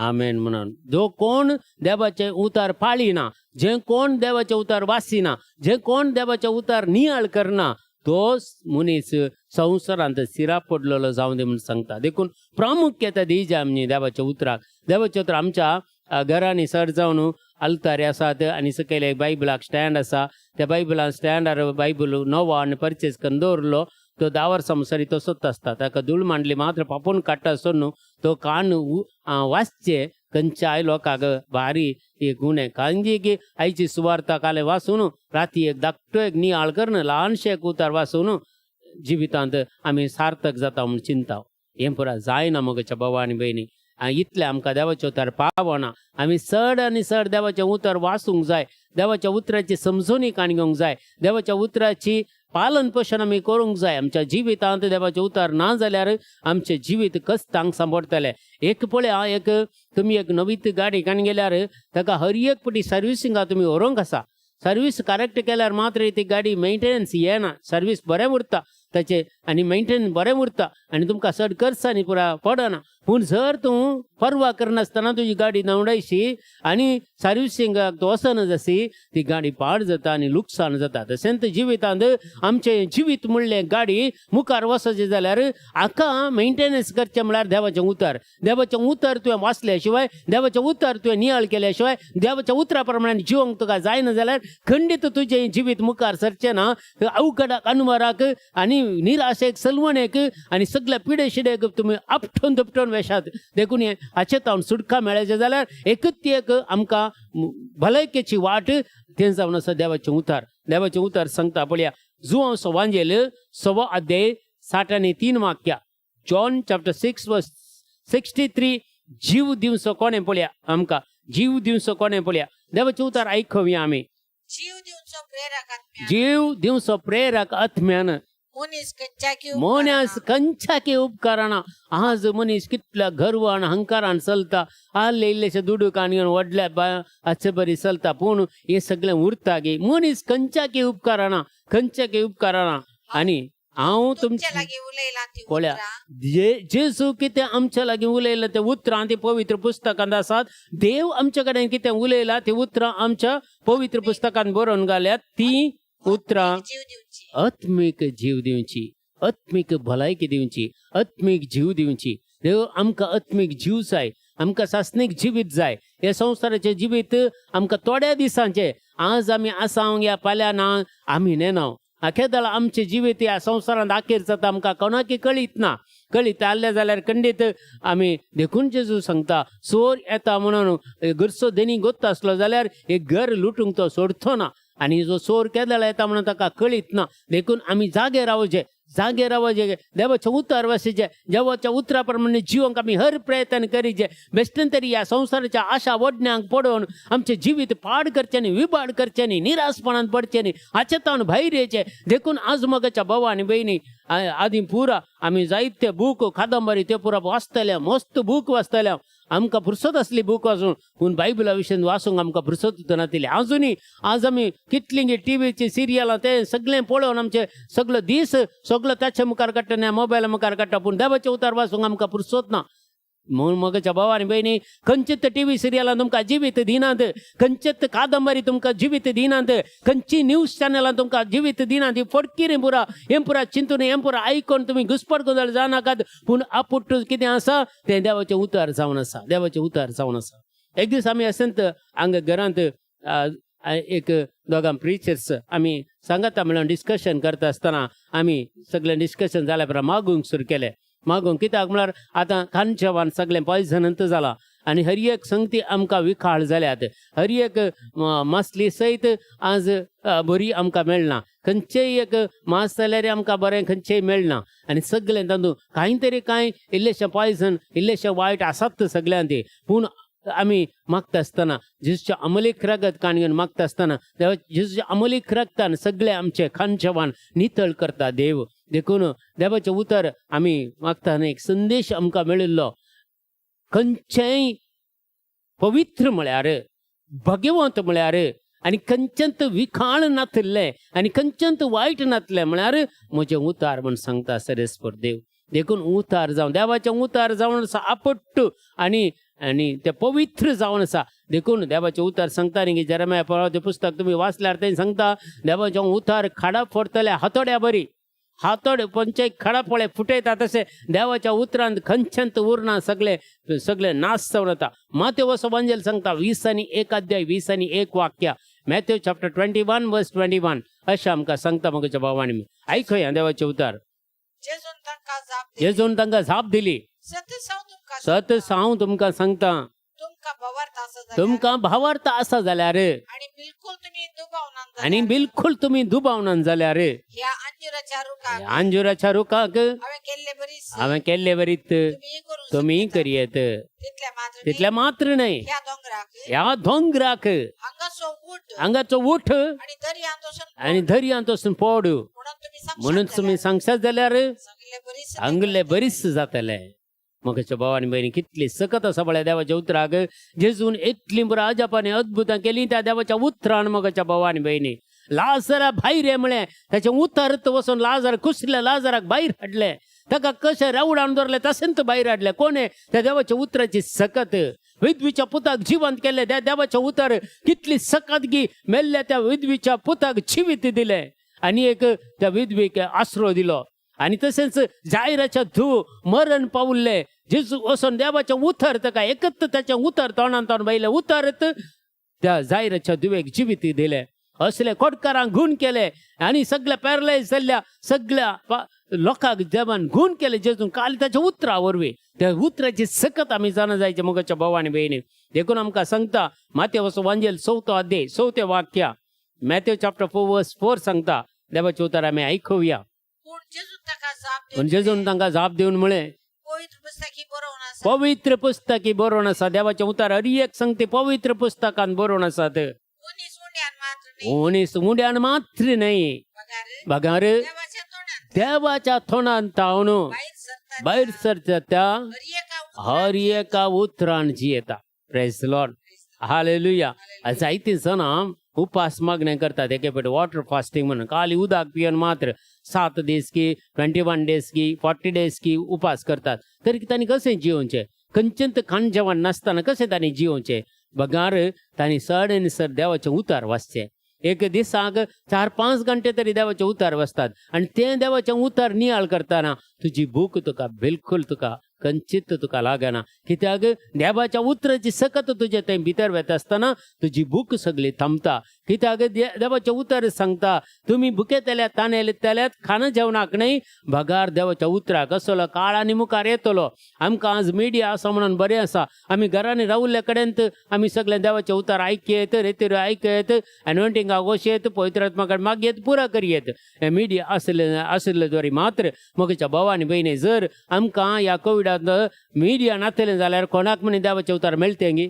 आमेन म्हणून जो कोण देवाचे उतार पाळिना जे कोण देवाचे उतार वासिना जे कोण देवाचे उतार नियाळ करना तो मनीस संवसारांत शिरा पडलेलो जावन दे म्हणून सांगता देखून प्रामुख्यता दिवची आमी देवाच्या उतराक देवाचे उतर आमच्या घरांनी सर जावन आल्तारे आसात आनी सकयल एक बायबलाक स्टँड आसा त्या बायबलान स्टँडार बायबल नवो आनी परचेज करून दवरलो तो 10 वर्सां मुसारी तसोच आसता ताका धूळ मांडली मात्र पापून काडटा आसतो न्हू तो कान वाचचे खंयच्याय लोकांक भारी एक गुणे कांजी की आयची सुवार्ता काले वाचून राती एक धाकटो एक नियाळ करून ल्हानशे एक उतार वाचून जिवितांत आमी सार्थक जाता म्हूण चिंता हें पुरा जायना मोगाच्या भावा आनी भयणी इतले आमकां देवाचे उतार पावना आमी चड आनी चड देवाचें उतर वाचूंक जाय देवाच्या उतराची समजूनीक घेवंक जाय देवाच्या उतराची पालन पोषण आमी करूंक जाय आमच्या जिवितांत देवाचे उतार ना जाल्यार आमचे जिवीत कस्तांक सांबाळटले एक पळया एक तुमी एक नवीत गाडी घेवन गेल्यार ताका हर एक पटी सर्विसिंगा तुमी व्हरूंक आसा सर्वीस करेक्ट केल्यार मात्र ती गाडी मेंटेनन्स येना सर्वीस बरें उरता ताचे आनी मेंटेन बरें उरता आनी तुमकां चड खर्चांनी पुरा पडना पूण जर तूं परवा करनासतना तुजी गाडी नवडायशी आनी सर्विसिंगाक तूं वचना जशी ती गाडी पाड जाता आनी लुकसाण जाता तशेंच जिवितांत आमचें जिवीत म्हणलें गाडी मुखार वचचें जाल्यार हाका मेंटेनन्स करचें म्हळ्यार देवाचें उतर तुवें वाचल्या शिवाय देवाचें उतर तुवें नियाळ केल्या शिवाय देवाच्या उतरा प्रमाणे जिवंक तुका जायना जाल्यार खंडीत तुजें जिवीत मुखार सरचें ना अवघडाक अनुमाराक आनी निराशेक सलवणेक आनी सगळ्या पिडे शिडेक तुमी आपटून दपटून वेशात देखून हाचे तावन सुटका मेळचें जाल्यार एकच एक आमकां भलायकेची वाट तें जावन आसा देवाचें उतर सांगता पळया जुआंव सवांजेल 6 अध्याय 60 वाक्या जॉन चॅप्टर 6 वर्स 63 जीव दिवचो कोणें पळया आमकां जीव दिवचो कोणें पळया देवाचें उतर आयकूया आमी जीव दिवचो प्रेरक आत्म्यान मनीस खंयच्याकी उपकारना आज मनीस कितल्या गर्व आनी अहंकारान चलता आल्ले इल्लेशे दुडूकान घेवन व्हडल्या हाचे बरी चलता पूण हे सगळें उरता गे मनीस खंयच्याकी उपकारना आनी हांव तुमच्या लागीं उलयलां पळया जेजू कितें आमच्या लागीं उलयलां ते उतरां ती पवित्र पुस्तकांत आसात देव आमच्या कडेन कितें उलयलां ती उतरां आमच्या पवित्र पुस्तकांत बरोवन घाल्यात ती उतरां आत्मीक जीव दिवची आत्मीक भलायकी दिवची आत्मीक जीव दिवची देव आमकां आत्मीक जीव जाय आमकां सासनीक जिवीत जाय हे संवसाराचें जिवीत आमकां थोड्या दिसांचें आज आमी आसांव या फाल्यां ना आमी नेनाव आखेदाळ आमचें जिवीत ह्या संवसारांत आखेर जाता आमकां कोणाकी कळीत आसलें जाल्यार खंडीत आमी देखून जेजू सांगता चोर येता म्हणून घरचो देनी गोत्त आसलो जाल्यार एक घर लुटूंक तो सोडचो ना आनी जो चोर केदाळ येता म्हणून ताका कळीत ना देखून आमी जागे रावचे जागे रावायचे देवाच्या उतार वाचायचे देवाच्या उतराप्रमाणे जिवंक आम्ही हर प्रयत्न करीचे बेश्टन तरी या संसाराच्या आशा वडण्यांक पडून आमचे जिवीत पाड करचे न्ही विबाड करचे न्ही निराशपणान पडचे न्ही हाचेतान भायर येचे देखून आज मगाच्या भाव आनी बहिणी आदी पुरा आम्ही जायते बूक कादंबरी ते पुरा वाचतले मस्त बूक वाचतले आमकां फुरसत असली बूक वाचून पूण बायबला विशयी वाचूंक आमकां फुरसत नाशिल्ली अजुनी आज आमी कितलीं टीव्हीची सिरियलां ते सगळें पळोवन आमचे सगळो दीस सगळो ताचे मुखार काडटा ना मोबायला मुखार काडटा पूण देवाचे उतार वाचूंक आमकां फुरसत ना म्हणून मगाच्या भावानी बहिणी खंयचीच टीव्ही सिरियलां तुमकां जिवीत दिनात खंयचीच कादंबरी तुमकां जिवीत दिनात खंयची न्यूज चॅनलां तुमकां जिवीत दिनात ही फटकीर हें पुरा चिंतून हें पुरा आयकून तुमी घुसपट गोंधळ जानाकात पूण आपुट्ट कितें आसा तें देवाचें उतार जावन आसा देवाचें उतार जावन आसा एक दीस आमी आसत हांगा घरांत एक दोगां प्रिचर्स आमी सांगाता म्हणून डिस्कशन करता आसतना आमी सगळें डिस्कशन जाल्या उपरांत मागूंक सुरू केलें मागूंक कित्याक म्हळ्यार आतां खानचेवान सगळें पॉयझनंत जालां आनी हर एक संगती आमकां विखाळ जाल्यात हर एक मासली सयत आज बरी आमकां मेळना खंयचेय एक मास जाल्यार आमकां बरें खंयचेय मेळना आनी सगळें तातूंत कांय तरी कांय इल्लेशें पॉयझन इल्लेशें वायट आसात सगळ्यांत पूण आमी मागता आसतना जेजूच्या अमलीक रगत काणयेन मागता आसतना जेजूच्या अमलीक रगतान सगळे आमचे खानचेवान नितळ करता देव देखून देवाचें उतर आमी मागतना एक संदेश आमकां मेळिल्लो खंयचेय पवित्र म्हळ्यार भगवंत म्हळ्यार आनी खंयचेंत विखाळ नासलें आनी खंयचेंत वायट नासलें म्हळ्यार म्हजें उतार म्हूण सांगता सरेस्पर देव देखून उतार जावन देवाचें उतार जावन आसा आपट्ट आनी ते पवित्र जावन आसा देखून देवाचें उतार सांगता न्ही जेरेमिया प्रवादीचें पुस्तक तुमी वाचल्यार थंय सांगता देवाचें उतार खाडा फोडतले हातोड्या बरी हातोड पंचे खडा पळे फुटयता तशें देवाच्या उतरांत खंयचेंत उरना सगळे नाश जावन वता माथ्यू वचोवंजेल सांगता 20 अध्याय 20 वाक्या मॅथ्यू चॅप्टर 21 वर्स 21 अशें आमकां सांगता मगाच्या भावांनी आयकया देवाचें उतार जेजून तांकां झाप दिली सत सांव तुमकां सांगता तुमकां भावार्थ आसा जाल्यार आनी बिलकुल तुमी दुबावनान जाल्यार अंजुराच्या रुखाक हांवें केल्ले बरीत तुमी करियेत तितले मात्र न्हय ह्या दोंगराक हांगाचो उठ आनी दर्यांत वचून पड म्हणून तुमी सांगशात जाल्यार हांगले बरीच जातले मगाच्या भावानी बहिणी कितली सकत आसा पळय देवाच्या उतराक जेजून इतली राजापानी अद्भुतां केली त्या देवाच्या उतरान मगाच्या भावानी बहिणी लाजरा भायर ये म्हळें ताचें उतरत वचून लाजार कुसले लाजाराक भायर हाडले ताका कशें रेवडावन दवरले तशें तो भायर हाडले कोणे त्या देवाच्या उतराची सकत विधवीच्या पुताक जिवंत केले त्या देवाच्या उतर कितली सकत गी मेल्ल्या त्या विधवीच्या पुताक जिवीत दिले आनी एक त्या विधवीक आसरो दिलो आनी तशेंच जायराच्या धूव मरण पावल्ले जेजू वचून देवाचें उतर ताका एकच ताचें उतर तोंडान तोंड बायलें उतरत त्या जायराच्या धुवेक जिवीत दिले असले कोडकारांक घूण केले आनी सगळ्या पॅरलायज जाल्ल्या सगळ्या लोकांक देवान घूण केले जेजून काल ताच्या उतरा वरवीं त्या उतराची सकत आमी जाणा जायचे मगाच्या भावानी बहिणी देखून आमकां सांगता माथ्यू वचोवंजेल 4 अध्याय 4 वाक्या मॅथ्यू चॅप्टर 4 वर्स 4 सांगता देवाचें उतर आमी आयकुया पूण जेजून तांकां जाप दिवन म्हळें पवित्र पुस्तकी बरोवन आसा देवाचें उतार हर एक संगती पवित्र पुस्तकान बरोवन आसात उनीस मुंड्यान मात्र न्हय बगार देवाच्या तोंडान तावन भायर सरता त्या हर एका उतरान जियेता प्रेज द लॉर्ड हालेलुया जायतीं जाणां उपास मागणें करतात एके फावटी वॉटर फास्टिंग म्हणून खाली उदक पिवन मात्र 7 दीस की 21 डेज की 40 डेज की उपास करतात तरी तांणी कशें जिवोवचें खंयचेंत खाण जेवण नासतना कशें तांणी जिवोवचें बगार तांणी सर देवाचें उतार वाचचें एक दिसाक 4-5 घंटे तरी देवाचें उतार वाचतात आनी तें देवाचें उतार नियाळ करतना तुजी भूक तुका बिलकुल तुका खंयचीत तुका लागना कित्याक देवाच्या उतराची सकत तुजे थंय भितर वता आसतना तुजी भूक सगळी थांबता कित्याक देवाचें उतर सांगता तुमी भुकेतल्यात ताणेल्यात खाना जेवणाक न्हय भगार देवाच्या उतराक असलो काळ आनी मुखार येतलो आमकां आज मिडिया आसा म्हणून बरें आसा आमी घरांनी रावल्ले कडेन आमी सगळे देवाचे उतार आयकयत रेतीर आयकयत एनॉयंटिंगाक वचयत पवित्रात्माक मागयत पुरा करयत हे मिडिया आशिल्ले द्वारे मात्र मोगेच्या भावानी बहिणी जर आमकां ह्या कोविडांत मिडिया नातलें जाल्यार कोणाक म्हणी देवाचे उतार मेळटे गी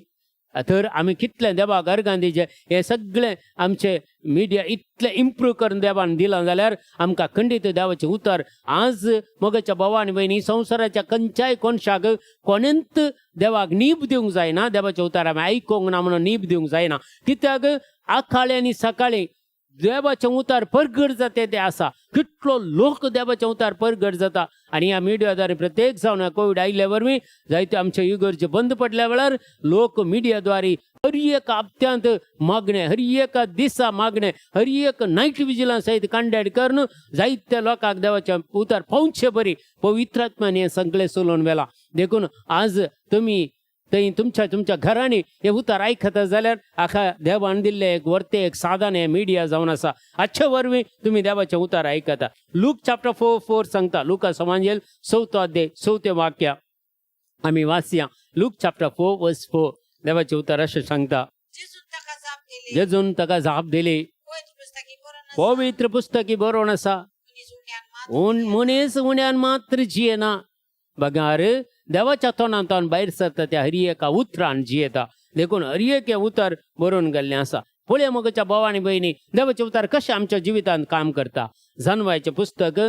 तर आमी कितले देवाक अर्गांदीचे हे सगळे आमचे मिडिया इतले इम्प्रूव करून देवान दिला जाल्यार आमकां खंडीत देवाचें उतर आज मोगेच्या भावानी बहिणी संवसाराच्या खंयच्याय कोनशाक कोणेंत देवाक नीब दिवंक जायना देवाचें उतार आमी आयकूंक ना म्हणून नीब दिवंक जायना कित्याक आखाळे आनी सकाळी देवाचें उतार परगट जाते ते आसा कितलो लोक देवाचें उतार परगट जाता आनी ह्या मिडियाद्वारे प्रत्येक जावन कोविड आयिल्ल्या वरवीं जायते आमचे इगर्जे बंद पडल्या वेळार लोक मिडियाद्वारे हर एक हप्त्यांत मागणे हर एक दिसा मागणे हर एक नायट विजिलन्स सहित कंडक्ट करून जायत्या लोकांक देवाचें उतार पावचे बरी पवित्रात्म्यान हें सगळें चलोवन वेला देखून आज तुमी थंय तुमच्या घरांनी हे उतार आयकता जाल्यार आखा देवान दिल्लें एक वर्ते एक साधन हें मिडिया जावन आसा हाचे वरवीं तुमी देवाचें उतार आयकता लूक चॅप्टर 4:4 सांगता लुका समांजेल 4 अध्याय 4 वाक्य आमी वाचया लूक चॅप्टर 4:4 देवाचें उतार अशें सांगता जेजून ताका जाप दिली पवित्र पुस्तकी बरोवन आसा मनीस उण्यान मात्र जियेना बगार देवाच्या तोंडांतल्यान भायर सरता त्या हर एका उतरान जियेता देखून हर एक उतर बरोवन गेल्लें आसा पळया मोगेच्या भावानी बहिणी देवाचें उतार कशें आमच्या जिवितांत काम करता जानवायचें पुस्तक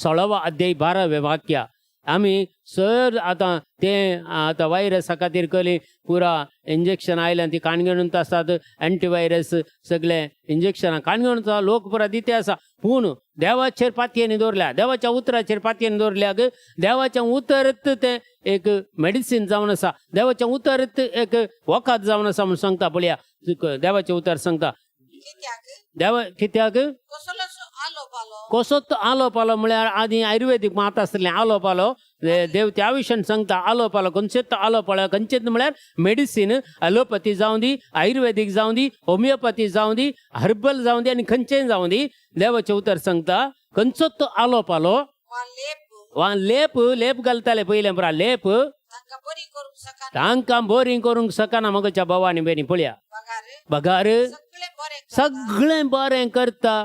16 अध्याय 12 वाक्य आमी सर आतां वायरसा खातीर कली पुरा इंजेक्शन आयल्यान ती काणगेणून आसात एंटीवायरस सगळे इंजेक्शनां काणगेणून लोक पुरा दिते आसा पूण देवाचेर पातयेनी दवरल्या देवाच्या उतराचेर पातयेनी दवरल्याक देवाचें उतरत तें एक मेडिसीन जावन आसा देवाचें उतरत एक वखद जावन आसा म्हूण सांगता पळया देवाचें उतर सांगता देवा कित्याक कसोच आलो पालो म्हळ्यार आदी आयुर्वेदीक मात आसलें आलो पालो देव त्या विशयान सांगता आलो पालो खंयचेच आलो पालो खंयचेच म्हळ्यार मेडिसीन ॲलोपॅथी जावं दी आयुर्वेदीक जावं दी होमिओपॅथी जावं दी हर्बल जावं दी आनी खंयचेंय जावं दी देवाचें उतर सांगता खंयचोच आलो पालो वा लेप घालताले पयले पुरा लेप तांकां बरी करूंक सकना मोगेच्या भावानी बहिणी पळया बगार सगळें बरें करता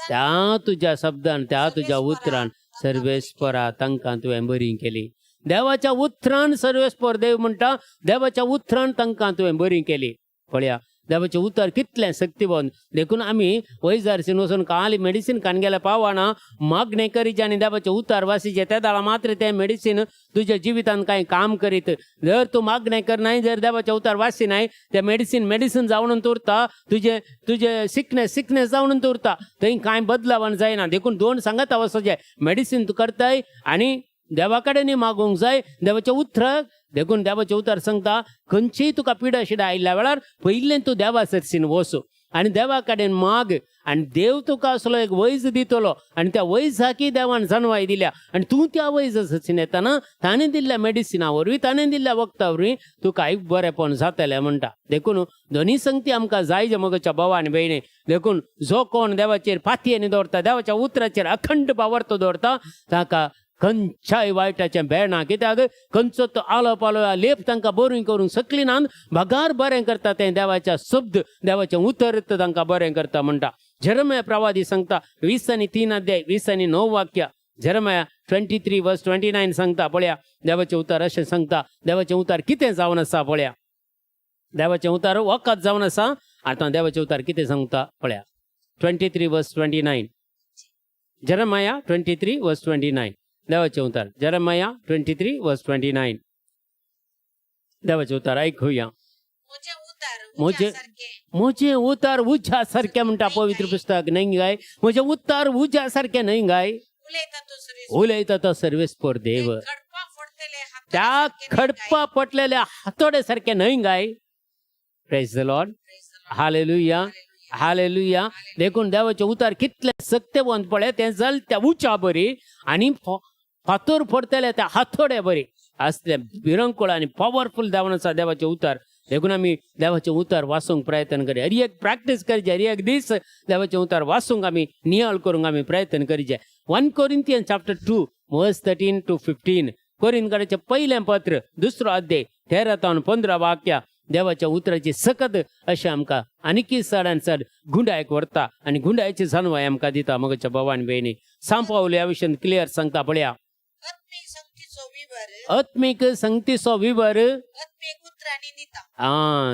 त्या तुज्या शब्दान त्या तुज्या उतरान सर्वेस्परा तांकां तुवें बरी केली देवाच्या उतरान सर्वेस्पर देव म्हणटा देवाच्या उतरान तांकां तुवें बरी केली पळया देवाचें उतर कितलें शक्तिवन देखून आमी वैजारसीन वचून काली मेडिसीन खान गेल्या पावना मागणें करीचे आनी देवाचें उतर वासीचें त्या दाळा मात्र तें मेडिसीन तुज्या जिवितांत कांय काम करीत जर तूं मागणें करनाय जर देवाचें उतर वासिनाय तें मेडिसीन जावन उरता तुजें सिकनेस जावन उरता थंय कांय बदलावण जायना देखून दोन सांगता वचोचें मेडिसीन तूं करताय आनी देवा कडेन मागूंक जाय देवाच्या उतराक देखून देवाचें उतर सांगता खंयचीय तुका पिडा शिडा आयिल्ल्या वेळार पयलें तूं देवा सरसीन वच आनी देवा कडेन माग आनी देव तुका असलो एक वैज दितलो आनी त्या वैजाकी देवान जानवाय दिल्या आनी तूं त्या वैज सरसीन येताना ताणें दिल्ल्या मेडिसिना वरवीं ताणें दिल्ल्या वखदा वरवीं तुका एक बरेंपण जातलें म्हणटा देखून दोनी संगती आमकां जाय जे मोगेच्या भावानी बहिणी देखून जो कोण देवाचेर पातयेनी दवरता देवाच्या उतराचेर अखंड बावर्त दवरता ताका खंयच्याय वायटाचें बेळना कित्याक खंयचो तो आलो पालो लेप तांकां बरी करूंक सकली ना भगार बरें करता तें देवाच्या शब्द देवाचें उतर तांकां बरें करता म्हणटा जेरमाया प्रवादी सांगता 20:3 अध्याय 20:9 वाक्य जेरमाया 23:29 सांगता पळया देवाचें उतर अशें सांगता देवाचें उतर कितें जावन आसा पळया देवाचें उतर वखद जावन आसा आतां देवाचें उतर कितें सांगता पळया 23:29 जेरमाया 23:29 देवाचें उतर जेरमाया 23:29 देवाचें उतर आयकुया म्हजें उतर उज्या सारकें म्हणटा पवित्र पुस्तक न्हय गाय म्हजें उतर उज्या सारकें न्हय गाय उलयता तो सर्वेस्पर देव त्या खडपा पटलेल्या हातोडे सारकें न्हय गाय praise the Lord hallelujah hallelujah देखून देवाचें उतर कितलें सत्यवंत पळय तें जाल त्या उच्या बरी आनी फातोर फोडतले त्या हातोड्या बरी असल्या भिरंकुळ आणि पॉवरफुल देवाचे उतार देखून आम्ही देवाचे उतार वाचूंक प्रयत्न करूया हरी एक प्रॅक्टिस करचे हरी एक दीस देवाचे उतार वाचूंक आम्ही नियाळ करूंक आम्ही प्रयत्न करीचे 1 Corinthians chapter 2 verse 13 to 15 कोरिंथकाराचे पहिलें पत्र 2रो अध्याय 13 ते 15 वाक्या देवाच्या उतराची सकत अशें आमकां आनीक चडान चड गुंडायक व्हरता आनी गुंडायची जाणवाय आमकां दिता मगच्या भवानी बहिणी सांपावले ह्या विशयान क्लियर सांगता पळया आत्मिक संगतीचो विवर आत्मिक संगतीचो विवर आत्मिक उतरांनी दिता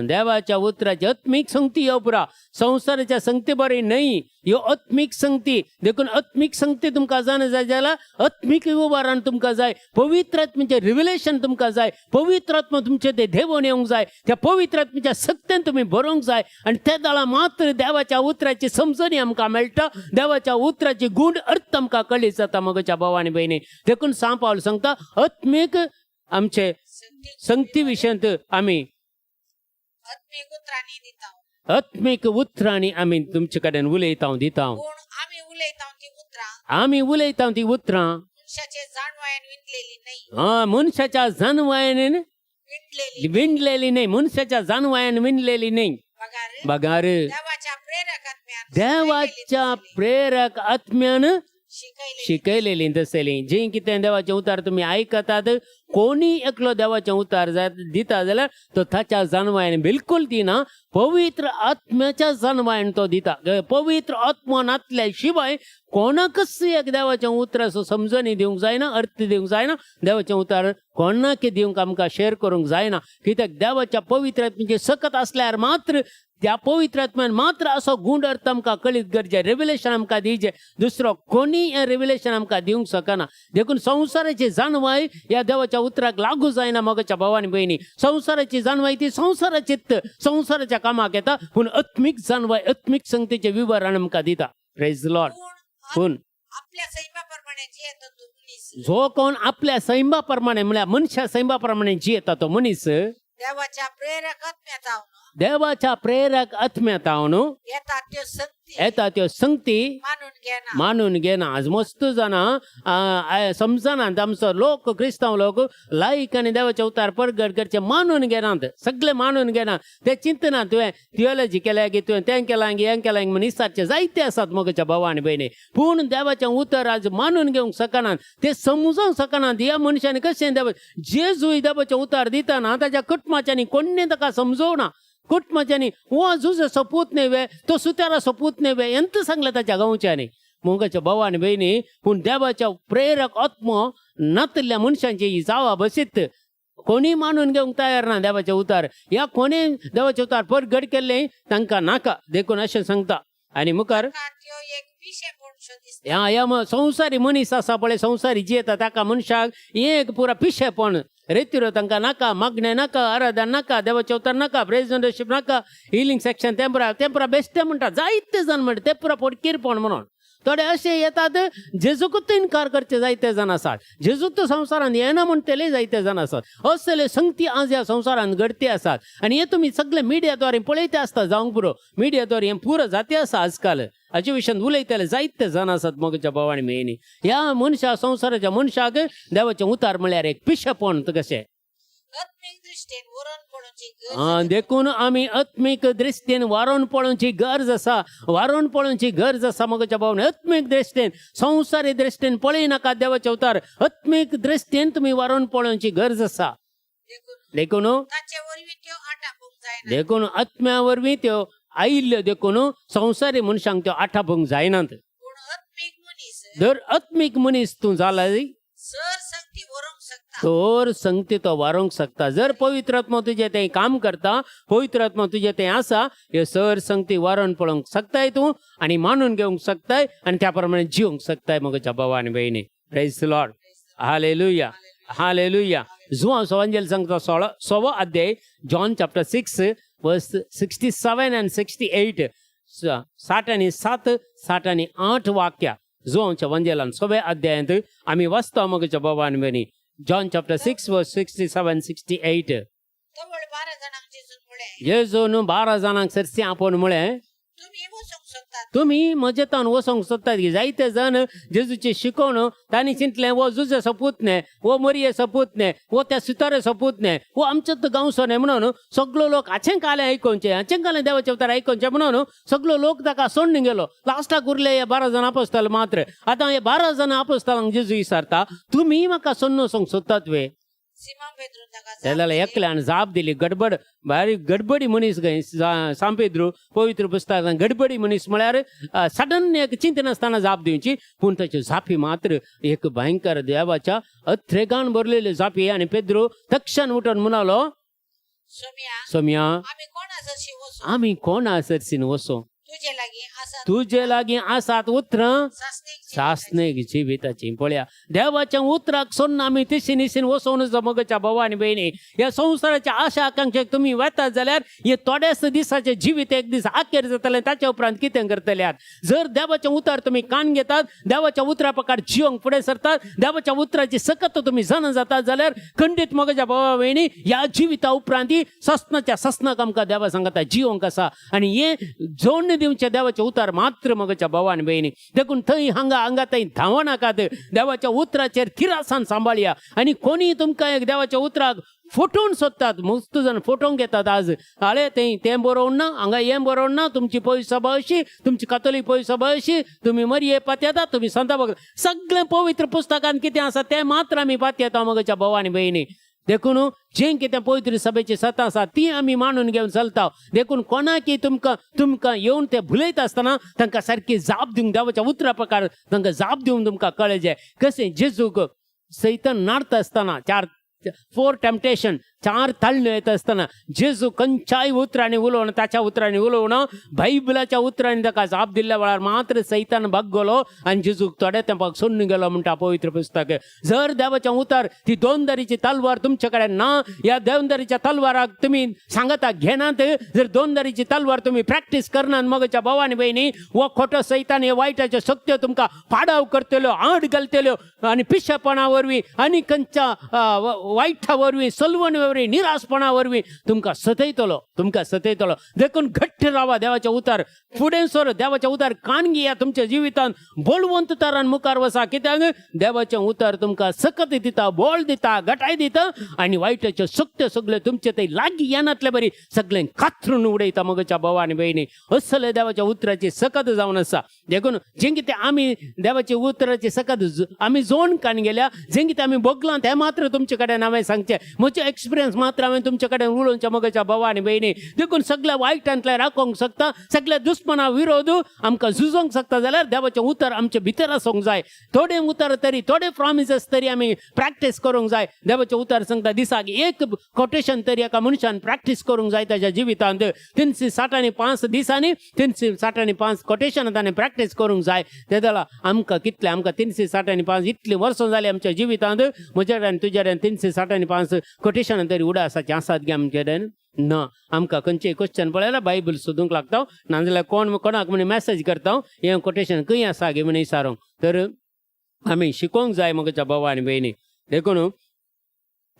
देवाच्या उतराची आत्मिक संगती यो पुरा संसाराच्या संगती बरी नाही यो आत्मिक संगती देखून आत्मिक संगती तुमकां जाण जाय जाल्यार आत्मिक व्यवहारान तुमकां जाय पवित्र आत्म्याचें रिव्हिलेशन तुमकां जाय पवित्र आत्मा तुमचे ते देवून येवंक जाय त्या पवित्र आत्म्याच्या सक्तीन तुमी बरोवंक जाय आनी त्या दाळा मात्र देवाच्या उतराची समजणी आमकां मेळटा देवाच्या उतराची गूढ अर्थ आमकां कळीत जाता मगच्या भवानी बहिणी देखून सांग पावल सांगता आत्मिक आमचे संगती विशयांत आमी आत्मिक उतरांनी दिता आत्मिक उतरांनी आमी तुमचे कडेन उलयता दिता पूण आमी उलयता ती उतरां मनशाचे जाणवायेन विणलेली नाही मनशाच्या जाणवायान विणलेली विणलेली नाही मनशाच्या जाणवायान विणलेली नाही बगार देवाच्या प्रेरक आत्म्यान देवाच्या प्रेरक आत्म्यान शिकयलेली शिकयलेली तसली जे कितें देवाचे उतार तुम्ही आयकतात कोणी एकलो देवाचे उतार दिता जाल्यार तो ताच्या जाणवायेन बिलकुल दिना पवित्र आत्म्याच्या जाणवायेन तो दिता पवित्र आत्मा नातल्या शिवाय कोणाकच एक देवाचें उतर असो समजणी दिवंक जायना अर्थ दिवंक जायना देवाचें उतार कोणाक दिवंक आमकां शेअर करूंक जायना कित्याक देवाच्या पवित्र आत्म्याची सकत असल्यार मात्र त्या पवित्र आत्म्यान मात्र असो गूढ अर्थ आमकां कळीत गरजे रेव्हिलेशन आमकां दिवचे दुसरो कोणी हें रेव्हिलेशन आमकां दिवंक शकना देखून संसाराची जाणवाय ह्या देवाच्या उतराक लागू जायना मगच्या भवानी बहिणी संसाराची जाणवाय ती संसाराच्या कामाक येता पूण आत्मीक जाणवाय आत्मीक संगतीचे विवरण आमकां दिता प्रेज द लॉर्ड पूण आपल्या सैमाप्रमाणे जियेता तो मनीस जो कोण आपल्या सैमा प्रमाणे म्हळ्यार मनशा सैमा प्रमाणे जियेता तो मनीस देवाच्या प्रेरक आत्म्यात देवाच्या प्रेरक आत्म्यातावन येता त्यो संगती मानून घेना आज मस्त जाणां समजनात आमचो लोक क्रिस्तांव लोक लायक आनी देवाचे उतार परगट करचे मानून घेनात सगळे मानून घेना ते चिंतना तुवें थियोलॉजी केल्या की तुवें तें केलां की हें केलां म्हण इसारचे जायते आसात मगच्या भवानी बहिणी पूण देवाचें उतर आज मानून घेवंक शकनात ते समजूंक शकनात ह्या मनशान कशें जेजूय देवाचें उतार दितना ताच्या कुटुंबाच्यांनी कोणी ताका समजोवना कुटुंबाच्यांनी हो जुज सपूत नेवे तो सुत्यारा सपूत नेवे ಎಂತ सांगले ताच्या गांवच्यांनी मुंगाच्या भवानी बहिणी पूण देवाच्या प्रेरक आत्मा नातल्या मनशांची ही जावा बसीत कोणी मानून घेवंक तयार ना देवाचे उतार ह्या कोणी देवाचे उतार परगट केल्ले तांकां नाका देखून अशें सांगता आनी मुखार ह्या संवसारी मनीस आसा पळय संवसारी जियेता ताका मनशाक एक पुरा पिशेपण रेतीरो तांकां नाका मागणें नाका आराधन नाका देवाचे उतार नाका प्रेज लिडरशीप नाका हिलिंग सेक्शन तेंपरा बेश्टे म्हणटा जायते जाण म्हणटा ते पुरा पोडकीरपण म्हणून थोडे असे येतात जेजूकूच इन्कार करचे जायते जाण आसात जेजूच संवसारांत येना म्हणटले जायते जाण आसात असले संगती आज ह्या संवसारांत घडते आसात आनी हे तुमी सगळे मिडियाद्वारे पळयते आसता जावंक पुरो मिडियाद्वारे हें पुरो जाते आसा आजकाल हाचे विशयान उलयतले जायते जाण आसात मगच्या भवानी बहिणी ह्या मनशा संवसाराच्या मनशाक देवाचें उतार म्हळ्यार एक पिशेपण कशें देखून आमी आत्मीक दृश्टीन वारोन पळोवची गरज आसा मगच्या भावने आत्मीक दृश्टीन संवसारी दृश्टीन पळय नाका देवाचे उतार आत्मीक दृश्टीन तुमी वारोन पळोवची गरज आसा देखून आत्म्या वरवीं त्यो आयिल्ल्यो देखून संवसारी मनशांक त्यो आठापंक जायनात जर आत्मीक मनीस तूं जाला तर संगती तो वारोंक शकता जर पवित्र आत्मा तुझे ते काम करता पवित्र आत्मा तुझे ते आसा हे सर संगती वारोन पळोवंक शकताय तूं आनी मानून घेवंक शकताय आनी त्या प्रमाणे जिवंक शकताय मगच्या भवानी बहिणी praise the Lord hallelujah hallelujah जुआंव एवंजेल सांगता 16 अध्याय जॉन चॅप्टर 6 वर्स 67 and 68 60 आणि 7 60 आणि 8 वाक्या जुआंवच्या एवंजेलान 16 अध्यायांत आमी वाचता मगच्या भवानी बहिणी John chapter 6 verse 67 68 जेजून 12 जाणांक सरसी आपण म्हळे तुम्ही मजेतान वसोंक सोदतात की जायते जण जेजूचे शिकवण तांणी चिंतलें वो जुजे सपूतने वो मरये सपूतने वो त्या सुतारे सपूतने वो आमचेच गांवचो न्ही म्हणून सगळो लोक हाचें कालें आयकोनचें हाचें कालें देवाचें उतर आयकोनचें म्हणून सगळो लोक ताका सोडून गेलो. लास्टाक उरले हे 12 जाण आपोस्तल मात्र. आतां हे 12 जाण आपोस्तलांक जेजू विचारता तुम्ही म्हाका सोडून वचोंक सोदतात वे. सिमोन पेद्रू ताका त्याला एकल्यान जाप दिली. गडबड बारीक गडबडी मनीस गय सांपेद्रू पवित्र पुस्तकान गडबडी मनीस म्हळ्यार सडन एक चिंता नासतना जाप दिवची. पूण ताच्यो जापी मात्र एक भयंकर देवाच्या अथ्रेगान भरलेल्यो जापी. आनी पेद्रू तक्षण उठून म्हणालो सोम्या आम्ही कोणाची वसू आमी कोणा सरसीन वसो तुझे लागी आसा तुजे लागीं आसात उतरां सासणेक जिविताची. पळया देवाच्या उतराक सोडून आमी तिशीनिशीन वसोवन मोगाच्या भावा आनी भयणी ह्या संवसाराच्या आशा आकांक्षेक तुमी वेतात जाल्यार हे थोडेच दिसाचे जिवीत एक दीस आखेर जातले. ताच्या उपरांत कितें करतल्यात. जर देवाचें उतर तुमी कान घेतात देवाच्या उतरा प्रकार जिवंक फुडें सरतात देवाच्या उतराची सकत तुमी जाण जातात जाल्यार खंडीत मोगाच्या भावा भयणी ह्या जिविता उपरांत ससनाच्या ससनाक आमकां देवा सांगता जिवंक आसा. आनी हे जोडणी दिवचे देवाचे उतार मात्र मोगाच्या भावा आनी भयणी देखून थंय हांगा थंय धांव नाकात. देवाच्या उतराचेर थिरासान सांबाळया. आनी कोणी तुमकां एक देवाच्या उतराक फटोवन सोदतात मस्त जाण फटोवंक येतात. आज आळे तें बरोवन ना हांगा हें बरोवन ना तुमची पयसभा अशी तुमची कातोलीक पयसभा अशी तुमी मरये पातयेता तुमी संता भक्त सगळें पवित्र पुस्तकान कितें आसा तें मात्र आमी पातयेता मोगाच्या भावा आनी भयणी. देखून जें कितें पवित्र सभेची सतां आसा ती आमी मानून घेवन चलता. देखून कोणाकी तुमकां येवन ते भुलयता आसतना तांकां सारकी जाप दिवंक देवाच्या उतरा प्रकार तांकां जाप दिवंक तुमकां कळजे. कशें जेजूक सैतान नाडटा आसतना 4 टेम्पटेशन 4 ताळण्यो येता आसतना जेजू खंयच्याय उतरांनी उलोवन ताच्या उतरांनी उलोवन बायबलाच्या उतरांनी ताका जाप दिल्ल्या वेळार मात्र सैतान भागलो आनी जेजूक थोड्या तेंपाक सोडून गेलो म्हणटा पवित्र पुस्तक. जर देवाचें उतर ती 2 दारीची तलवार तुमचे कडेन ना ह्या 2 दारीच्या तलवाराक तुमी सांगता घेनात. जर 2 दारीची तलवार तुमी प्रॅक्टीस करनात मोगाच्या भावानी भयणी वो खोटो सैतान हे वायटाच्यो शक्त्यो तुमकां पाडाव करतल्यो आड घालतल्यो आनी पिशेपणा वरवीं आनी खंयच्या वायटा वरवीं सलवण वरवीं निराशपणा वरवीं तुमकां सतयतलो. देखून घट्ट रावा देवाच्या उतार फुडें सर देवाच्या उतार कान घेया तुमच्या जिवितांत बोलवंत तरान मुखार वसा. कित्याक देवाचें उतार तुमकां सकत दिता बोल दिता घटाय दिता आनी वायटाच्यो शक्त्यो सगळ्यो तुमचे थंय लागीं येनातले बरी सगळें कातरून उडयता मोगाच्या भावा आनी भयणी. असले देवाच्या उतराची सकत जावन आसा. देखून जें कितें आमी देवाच्या उतराची सकत आमी जोड कान गेल्या जें कितें आमी भोगलां तें मात्र तुमचे कडेन हांवें सांगचें. म्हजे एक्सपिरियन्स मात्र हांवें तुमचे कडेन उलोवचें मोगाच्या भावा आनी भयणी. देखून सगळ्या वायटांतले राखोंक शकता सगळ्या दुश्मना विरोध आमकां झुजोंक शकता जाल्यार देवाचें उतर आमचे भितर आसूंक जाय. थोडे उतर तरी थोडे प्रॉमिसेस तरी आमी प्रॅक्टीस करूंक जाय. देवाचें उतर सांगता दिसाक एक कोटेशन तरी एका मनशान प्रॅक्टीस करूंक जाय ताच्या जिवितांत. 365 दिसांनी 365 कोटेशन ताणें प्रॅक्टीस करूंक जाय. ते जाल्यार आमकां 365 इतलीं वर्सां जालीं आमच्या जिवितांत म्हज्या कडेन तुज्या कडेन 365 कोटेशन तरी उडा आसाचे आसात गे आमचे कडेन ना. आमकां खंयचेय क्वेश्चन पळयल्यार बायबल सोदूंक लागता नाजाल्यार कोणाक म्हणे मॅसेज करता हें कोटेशन खंय आसा गे म्हणे विचारूंक. तर आमी शिकोवंक जाय मोगाच्या भावा आनी भयणी. देखून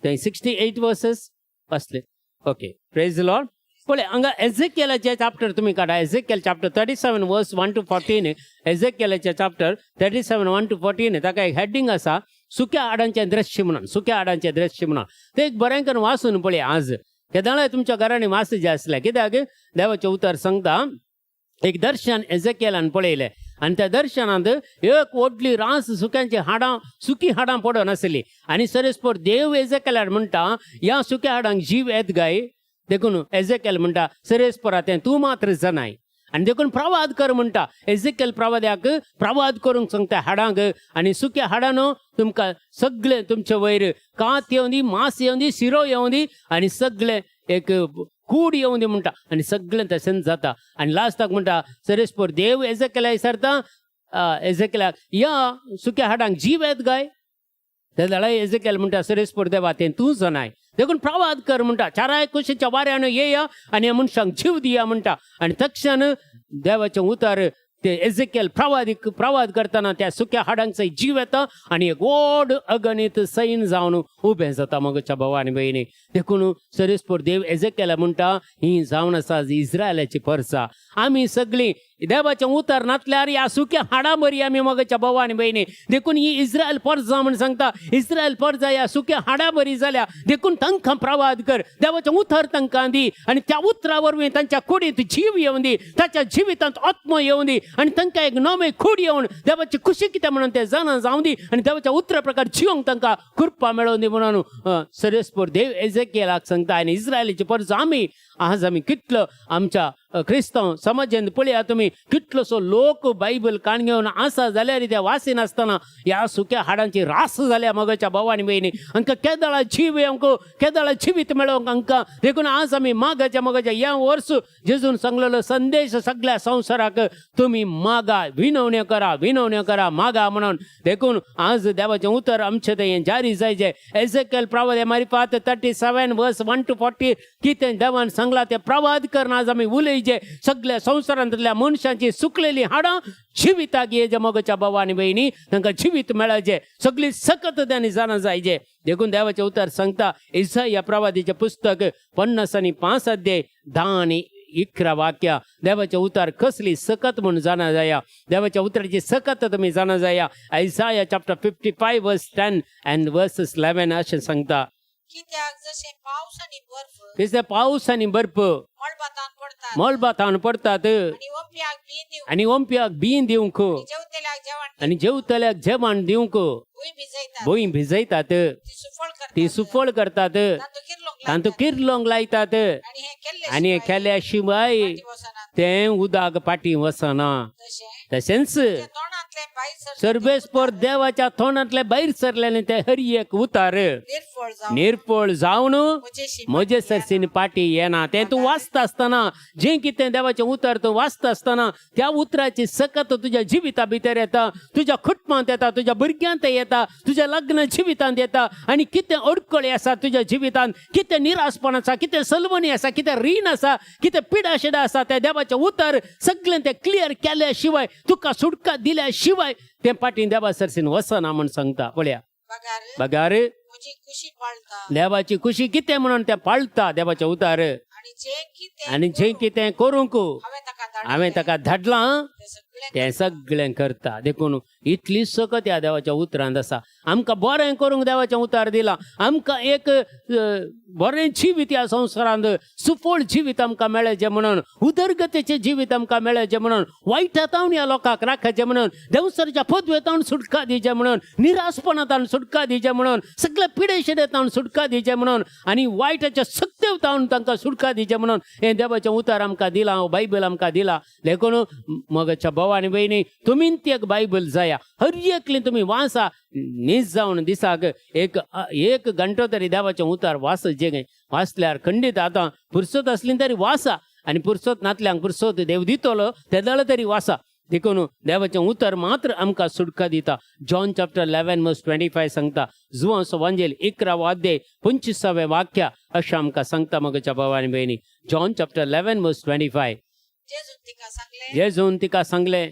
ते 68 वर्सेस असले. Okay praise the Lord. पळय हांगा एझेकियलाचे चॅप्टर तुमी काडा. एझेकियल चॅप्टर 37 वर्स 1 to 14. एझेकियलाचे चॅप्टर 37 1 to 14 ताका एक हेडिंग आसा सुक्या हाडांचें दृश्य म्हणून. सुक्या हाडांचें दृश्य म्हणून ते एक बरें करून वाचून पळय. आज केदाळे तुमच्या घरांनी वाचचे आसले कित्याक देवाचें उतर सांगता एक दर्शन एझेकियलान पळयलें आनी त्या दर्शनांत एक व्हडली रास सुक्यांची हाडां सुकी हाडां पडून आसली आनी सरेस्पर देव एझेकियलाक म्हणटा ह्या सुक्या हाडांक जीव येत गाय. देखून एझेकियल म्हणटा सरेस्परा तें तूं मात्र जाणाय आनी देखून प्रवाद कर म्हणटा. एझेकियल प्रवाद्याक प्रवाद करूंक सांगता हाडांक आनी सुक्या हाडांनो तुमकां सगळें तुमचे वयर कात येवं दी मांस येवं दी शिरो येवं दी आनी सगळें एक कूड येवं दी म्हणटा आनी सगळें तशेंच जाता. आनी लास्टाक म्हणटा सरेस्पर देव एझेकियला विचारता एझेकियलाक या सुक्या हाडांक जीव येत गाय. ते जाल्यार एझेकियल म्हणटा सरेस्पर देवा तें तूं जाणाय. देखून प्रवाद कर म्हणटा चाराय कुशीच्या वाऱ्यान येया आनी ह्या मनशांक जीव दिया म्हणटा. आनी तक्षण देवाचें उतर ते एझेकियल प्रवाद करतना त्या सुक्या हाडांक जीव येता आनी एक व्हड अगणित सैन जावन उबें जाता मोगाच्या भावा आनी भयणी. देखून सरेस्पर देव एझेकियला म्हणटा ही जावन आसा इस्रायलाची परसा. आमी सगळीं देवाच्या उतरणातल्यार ह्या सुक्या हाडा बरी आमी मोगाच्या भावा आनी भयणी देखून ही इस्रायल परजा म्हण सांगता इस्रायल परजा ह्या सुक्या हाडा बरी जाल्या देखून तांकां प्रवाद कर देवाचें उतर तांकां दी आनी त्या उतरा वरवीं तांच्या कुडींत जीव येवं दी ताच्या जिवितांत आत्मा येवं दी आनी तांकां एक नवे खूड येवन देवाची खुशी कितें म्हणून ते जाणा जावं दी आनी देवाच्या उतरा प्रकार जिवंक तांकां कृपा मेळोवन दी म्हणून सर्वेस्पर देव एजेकियेलाक सांगता आनी इस्रायलीची परजा आमी कितलो आमच्या क्रिस्तांव समाजान पळया तुमी कितलोसो लोक बायबल काण घेवन आसा जाल्यार त्या वासीन आसतना ह्या सुक्या हाडांची रास जाल्या मोगाच्या भावानी भयणी हांकां केदाळा जीव येवंक केदाळा जिवीत मेळोवंक हांकां देखून आज आमी मोगाच्या ह्या वर्स जेजून सांगलेलो संदेश सगळ्या संवसाराक तुमी मागा विनवण्यो करा मागा म्हणून देखून आज देवाचें उतर आमचें तें जारी जायचें एजेकियल प्रवाद मारिफात 37 वर्स 1 to 40 कितें देवान सांगला तें प्रवाद करन आज आमी उलयचे सगळ्या संवसारांतल्या मनशांची सुकलेली हाडां जिविताक येजे मोगाच्या भावानी भयणी तांकां जिवीत मेळाचें सगळी सकत त्यांनी जाणा जायचे देखून देवाचें उतर सांगता इसाया प्रवादीचें पुस्तक 50:5 अध्याय 10 आणि 11 वाक्या देवाचें उतर कसली सकत म्हणून जाणा जाया देवाच्या उतराची सकत तुमी जाणा जाया इसाया चॅप्टर 55 वर्स 10 and verses 11 अशें सांगता कित्याक जशे पावस आणि बर्फ कितें पावस आनी बर्फ मळबातान पडतात आनी ओंप्याक बीन दिवंक आनी जेवतल्याक जेवण दिवंक भूंय भिजयतात ती सुफळ करतात तांतूं किर्लोंक लायतात आनी हे केल्या शिवाय तें उदक पाटी वचना तशेंच सर्वेस्पर देवाच्या तोंडांतले भायर सरलेले ते हर एक उतार निर्फळ जावन म्हजे सरसीन पाटी येना तें तूं वाचता आसतना जें कितें देवाचें उतर तूं वाचता आसतना त्या उतराची सकत तुज्या जिविता भितर येता तुज्या कुटुंबांत येता तुज्या भुरग्यांत येता तुज्या लग्न जिवितांत येता आनी कितें अडकळी आसा तुज्या जिवितांत कितें निराशपण आसा कितें सलवणी आसा कितें रीण आसा कितें पिडा शिडा आसा तें देवाचें उतर सगळें तें क्लियर केल्या शिवाय तुका सुटका दिल्या शिवाय तें पाटी देवा सरसीन वचना म्हूण सांगता पळया बगार देवाची खुशी कितें म्हणून तें पाळटा देवाचें उतर आनी जें कितें करूंक हांवें ताका धाडलां तें सगळें करता देखून इतली सकत ह्या देवाच्या उतरांत आसा आमकां बरें करूंक देवाचें उतर दिलां आमकां एक बरें जिवीत ह्या संवसारांत सुफळ जिवीत आमकां मेळचें म्हणून उदरगतीचें जिवीत आमकां मेळचें म्हणून वायटांतावन ह्या लोकांक राखचें म्हणून देवसरच्या पदवेतावन सुटका दिवचें म्हणून निराशपणांतावन सुटका दिवचें म्हणून सगळे पिडे शिडेतावन सुटका दिवचें म्हणून आनी वायटाच्या सक्तेवतावन तांकां सुटका दिवचें म्हणून हें देवाचें उतर आमकां दिलां बायबल आमकां दिला देखून मोगाच्या भावानी भयणी तुमी ती एक बायबल जाया हर एकली तुमी वाचा न्हीद जावन दिसाक एक घंटो तरी देवाचें उतर वाचचें वाचल्यार खंडीत आतां पुरसत आसली तरी वाचा आनी पुरसत नातल्यांक पुरसत देव दितलो तेदळ तरी वाचा देखून देवाचें उतर मात्र आमकां सुटका दिता जॉन चॅप्टर 11 वर्स 25 सांगता जुवांचो वांजेल 11 अध्याय 25 वाक्य अशें आमकां सांगता मोगाच्या भावानी भयणी जॉन चॅप्टर 11 वर्स 25 जेजून तिका सांगले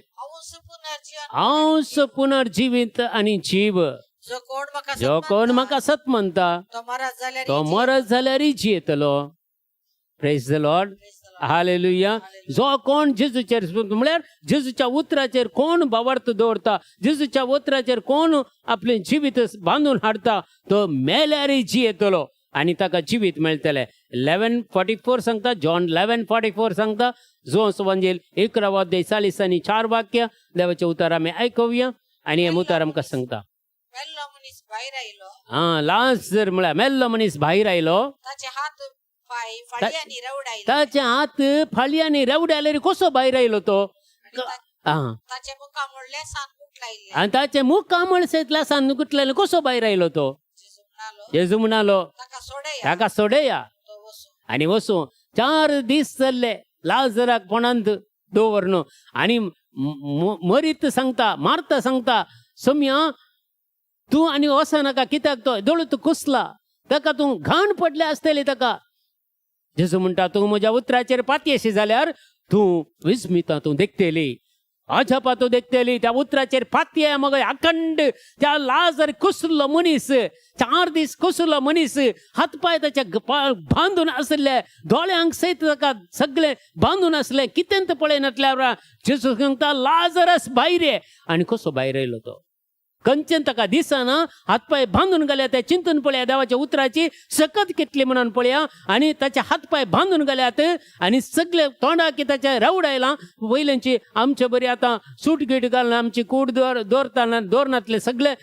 हांव पुनर्जीवित आनी जीव जो कोण म्हाका सत म्हणटा तो मरत जाल्यारय जियेतलो प्रेज द लॉर्ड हालेलुया जो कोण जेजूचेर म्हळ्यार जेजूच्या उतराचेर कोण भावार्थ दवरता जेजूच्या उतराचेर कोण आपलें जिवीत बांदून हाडटा तो मेल्यारय जियेतलो आनी ताका जिवीत मेळटलें 11:44 सांगता जॉन 11:44 सांगता जो वंजेल 11 अध्याय 40 आनी 4 वाक्य देवाचें उतर आमी आयकुया आनी हें उतर आमकां सांगता लाजर म्हळ्यार मेल्लो मनीस भायर आयलो ताचे हात फाळी आनी रवड्यालेर कसो भायर आयलो तो आनी ताचे मुख कामळ सयतला सान गुटलेले कसो भायर आयलो तो जेजू म्हणालो ताका सोडया आनी वचूं 4 दीस जाल्ले लाजराक कोणांत दवरनो आनी मरीत सांगता मारता सांगता सोम्या तूं आनी वचनाका कित्याक तो दोळूत कुसला ताका तूं घाण पडले आसतली ताका जेजू म्हणटा तूं म्हज्या उतराचेर पातयेशी जाल्यार तूं विस्मिता तूं देखतेली अजापातो देखतेली त्या उतराचेर फातये मग अखंड त्या लाजर कुसलो मनीस 4 दीस कुसलो मनीस हातपाय त्याच्या बांधून असले दोळ्यांक सहित ताका सगळे बांधून असले कितेंत पळयनातल्यावर जेजू सांगता लाजरस भायर ये आनी कसो भायर येयलो तो कंचन ताका दिसना हातपाय बांधून गेल्या ते चिंतून पळया देवाच्या उतराची सकत कितली म्हणून पळया आणि त्याचे हातपाय बांधून गेल्यात आणि सगळे तोंडाक त्याच्या रवड आयला वयल्यांची आमच्या बरी आता सूट गीट घालून आमची कूड दवरताना दोरनातले सगळे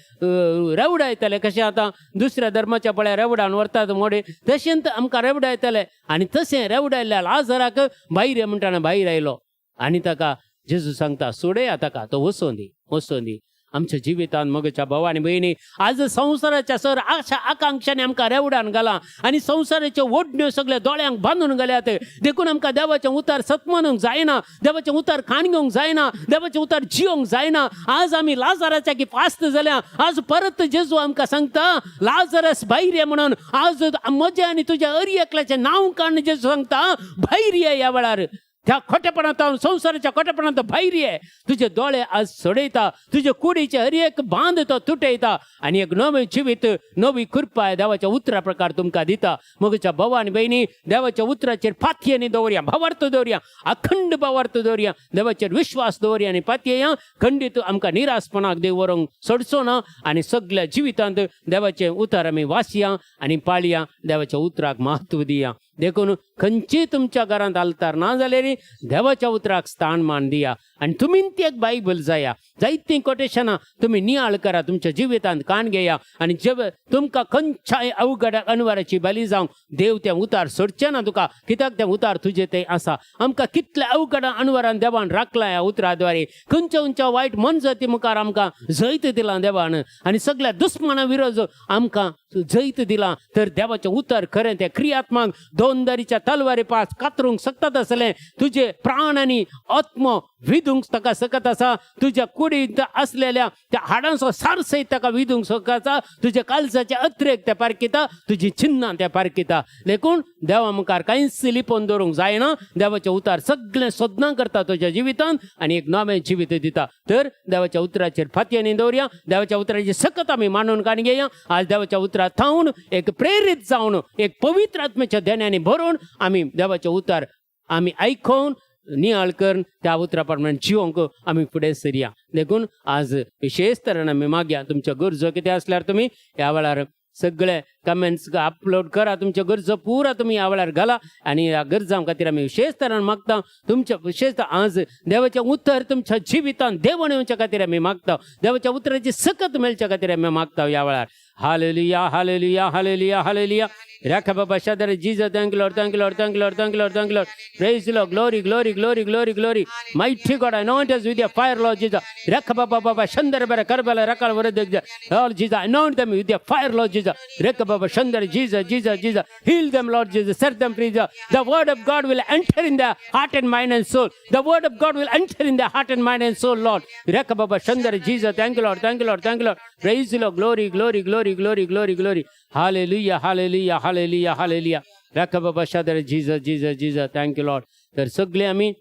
रवड आयतले कशे आता दुसऱ्या धर्माच्या पळया रवडान व्हरतात मोडे तशेंत आमकां रवड आयतले आणि तशें रवड आयल्या लाजराक भायर ये म्हणटाना भायर आयलो आणि ताका जेजू सांगता सोडया ताका तो वचोन दी आमच्या जिवितांत मगच्या भाव आणि बहिणी आज संसाराच्या सर आशा आकांक्षाने आमकां रेवडान घाला आणि संसाराच्यो ओडण्यो सगळे दोळ्यांक बांधून गेल्यात देखून आमकां देवाचें उतार सतमानूंक जायना देवाचें उतार खाण घेवंक जायना देवाचें उतार जियोंक जायना आज आमी लाजराच्या की पास्त जाल्या आज परत जेजू आमकां सांगता लाजरस भायर ये म्हणून आज म्हजे आनी तुज्या एकल्याचें नांव काडून जेजू सांगता भायर ये ह्या वेळार त्या खोटेपणांत संसाराच्या खोटेपणांत भायर ये तुझे दोळे आज सोडयता तुझे कुडीचे हर एक बांध तो तुटयता आणि एक नवे जिवीत नवी कृपा देवाच्या उतरा प्रकार तुमकां दिता मगच्या भाव आनी भयणी देवाच्या उतराचेर फातयेनी दवरया भावार्थ दवरया अखंड भावार्थ दवरया देवाचेर विश्वास दवरया आनी फातयेया खंडीत आमकां निरासपणाक देव व्हरूंक सोडचो ना आनी सगळ्या जिवितांत देवाचें उतार आमी वाचया आनी पाळया देवाच्या उतराक महत्व दिया देखून खंयची तुमच्या घरांत आलतार ना जाल्यार देवाच्या उतराक स्थान मान दिया आणि तुम्ही ती एक बायबल जाया जायतीं कोटेशनां तुम्ही नियाळ करा तुमच्या जिवितांत काण घेया आणि जेव्हा तुमकां खंयच्याय अवघड अनवराची बली जावंक देव तें उतार सोडचें ना तुका कित्याक तें उतार तुजें तें आसा आमकां कितल्या अवघड अनवरान देवान राखला ह्या उतराद्वारे खंयच्या वायट मनजती मुखार आमकां जैत दिला देवान आणि सगळ्या दुस्मना विरोध आमकां जैत दिला तर देवाचें उतर खरें तें क्रियात्मक दोनदारीच्या तलवारी पास कातरूंक शकतात असलें तुझे प्राण आनी आत्म विधूंक ताका सकत आसा तुझ्या कुडींत असलेल्या त्या हाडांचो सार सयत ताका विधूंक सकता तुझे कालसाचे अत्रेक ते पारकिता तुझी चिन्नां ते पारकिता देखून देवा मुखार कांयच लिपोवन दवरूंक जायना देवाचे उतार सगळें सोदना करता तुज्या जिवितांत आनी एक नवें जिवीत दिता तर देवाच्या उतराचेर फातयेनी दवरया देवाच्या उतराची सकत आमी मानून काण घेया आज देवाच्या उतरार थावन एक प्रेरीत जावन एक पवित्र आत्म्याच्या ध्यानांनी भरून आमी देवाचे उतार आमी आयकून नियाळ करून त्या उतरा प्रमाणे जिवंक आमी फुडें सरया देखून आज विशेष तरेन आमी मागया तुमच्या गरजो कितें आसल्यार तुमी ह्या वेळार सगळे कमेंट्स अपलोड करा तुमच्या गरजो पुरा तुम्ही ह्या वेळार घाला आणि ह्या गरजां खातीर आमी विशेष तरेन मागता तुमच्या विशेष आज देवाचें उतर तुमच्या जिवितांत देवण येवच्या खातीर आमी मागता देवाच्या उतराची सकत मेळच्या खातीर आमी मागता ह्या वेळार hallelujah hallelujah hallelujah hallelujah Raka Baba Shadar Jesus, thank you Lord, thank you Lord, thank you Lord, thank you Lord, thank you Lord. Praise the Lord, glory, glory, glory, glory, glory. Mighty God, anoint us with your fire, Lord Jesus. Raka Baba Baba Shandar Bara Karbala Rakal Varadeg. Lord Jesus, anoint them with your fire, Lord Jesus. Raka Baba Shandar Jesus, Jesus, Jesus. Heal them, Lord Jesus. Set them free. The word of God will enter in their heart and mind and soul. The word of God will enter in their heart and mind and soul, Lord. Raka Baba Shandar Jesus, thank you Lord, thank you Lord, thank you Lord. Praise the Lord, glory, glory, glory, glory, glory, glory. Hallelujah, hallelujah, hallelujah, hallelujah. Raka Baba Shadar Jesus, Jesus, Jesus. Thank you Lord. तर सगळे आमी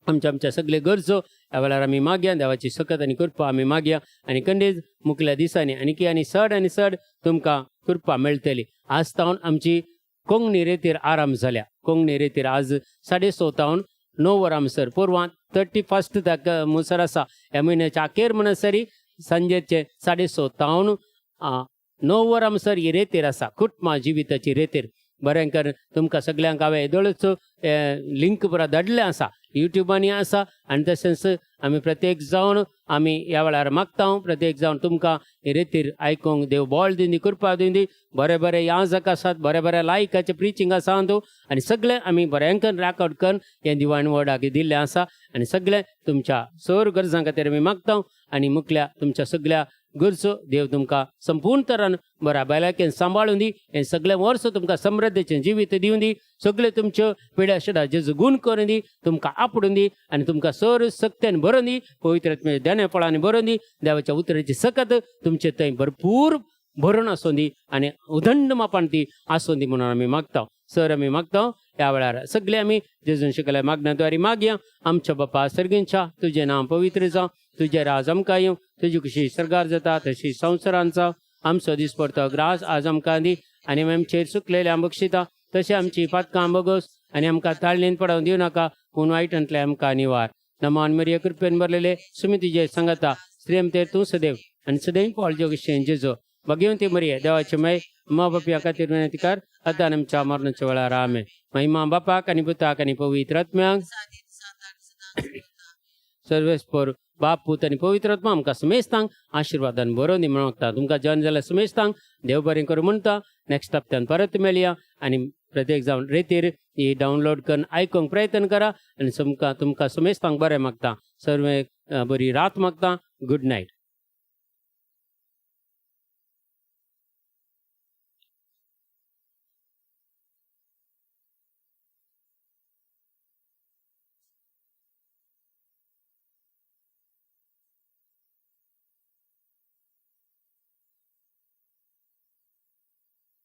आमच्या सगळे गरजो ह्या वेळार आमी मागया देवाची सकत आनी कृपा आमी मागया आनी खंडीत मुखल्या दिसांनी आनी चड तुमकां कृपा मेळटली आज तावन आमची कोंकणी रेतीर आराम जाल्या कोंकणी रेतीर आज 6:30 9 वरां म्हणसर पुरवां 31 म्हणसर आसा ह्या म्हयन्याच्या अखेर म्हणसरी सांजेचे 6:30 9 वरां म्हणसर ही रेतीर आसा कुटुंबा जिविताची रेतीर बरेंकर तुमकां सगळ्यांक हांवें येदोळच लिंक पुरा धाडलें आसा युट्यूबांनी आसा आनी तशेंच आमी प्रत्येक जावन आमी ह्या वेळार मागता प्रत्येक जावन तुमकां हे रेतीर आयकूंक देव बळ दिंदी कृपा दिंदी बरे बरे याजक आसात बरे बरे लायकाचे प्रिचींग आसा आनी सगळे आमी बऱ्यांकन रेकॉर्ड करून हे दिवाण वर्डाक दिल्लें आसा आनी सगळे तुमच्या सर गरजां खातीर आमी मागता आनी मुखल्या तुमच्या सगळ्या गरजो देव तुमकां संपूर्ण तरान बऱ्या भलायकेन सांबाळून दी हे सगळे वर्स तुमकां समृद्धीचें जिवीत दिवन दी सगळे तुमच्यो पिड्या शेडा जेजू गूण करून दी तुमकां आपडून दी आनी तुमकां सर सक्तेन भरून दी पवित्र आत्म्याच्या देण्या फळांनी भरून दी देवाच्या उतराची सकत तुमचे थंय भरपूर भरून आसूं दी आनी उदंड मापान ती आसूं दी म्हणून आमी मागता सर आमी मागता ह्या वेळार सगळे आमी जेजून शिकल्या मागण्याद्वारे मागया. आमच्या बापा सर्गींच्या तुझे नांव पवित्र जावं, तुझे राज आमकां येवं, तुजी कशी सरकार जाता तशी संवसारांत जावं. आमचो दिसपडतो ग्रास आज आमकां दी आनी आमचेर चुकलेल्या बक्षिता तशें आमची पातकां बगोस आनी आमकां ताळणेन पडोवन दिवं नाका, पूण वायटांतले आमकां निवार. नमान मरिये कृपेन भरलेले सुमी तुजे सांगाता स्त्री आमचेर तूं सदैव आनी सदैव पावल जोगशें जेजो भगवंती मरिये देवाचे माय मा बापया खातीर विनंती कर आतां आमच्या मरणाच्या वेळार आमेन. महिमा बापाक आनी पुताक आनी पवित्र आत्म्याक सर्वेस्पर बाप पूत आनी पवित्र आत्मा आमकां समेस्तांक आशिर्वादान बरोवन दी म्हणटा. तुमकां जन जाल्यार समेस्तांक देव बरें करूं म्हणटा. नेक्स्ट हप्त्यान परत मेळया आनी प्रत्येक जावन रेतीर ही डावनलोड करून आयकूंक प्रयत्न करा आनी तुमकां समेस्तांक बरें मागता. सर्वे बरी रात मागता. Good night.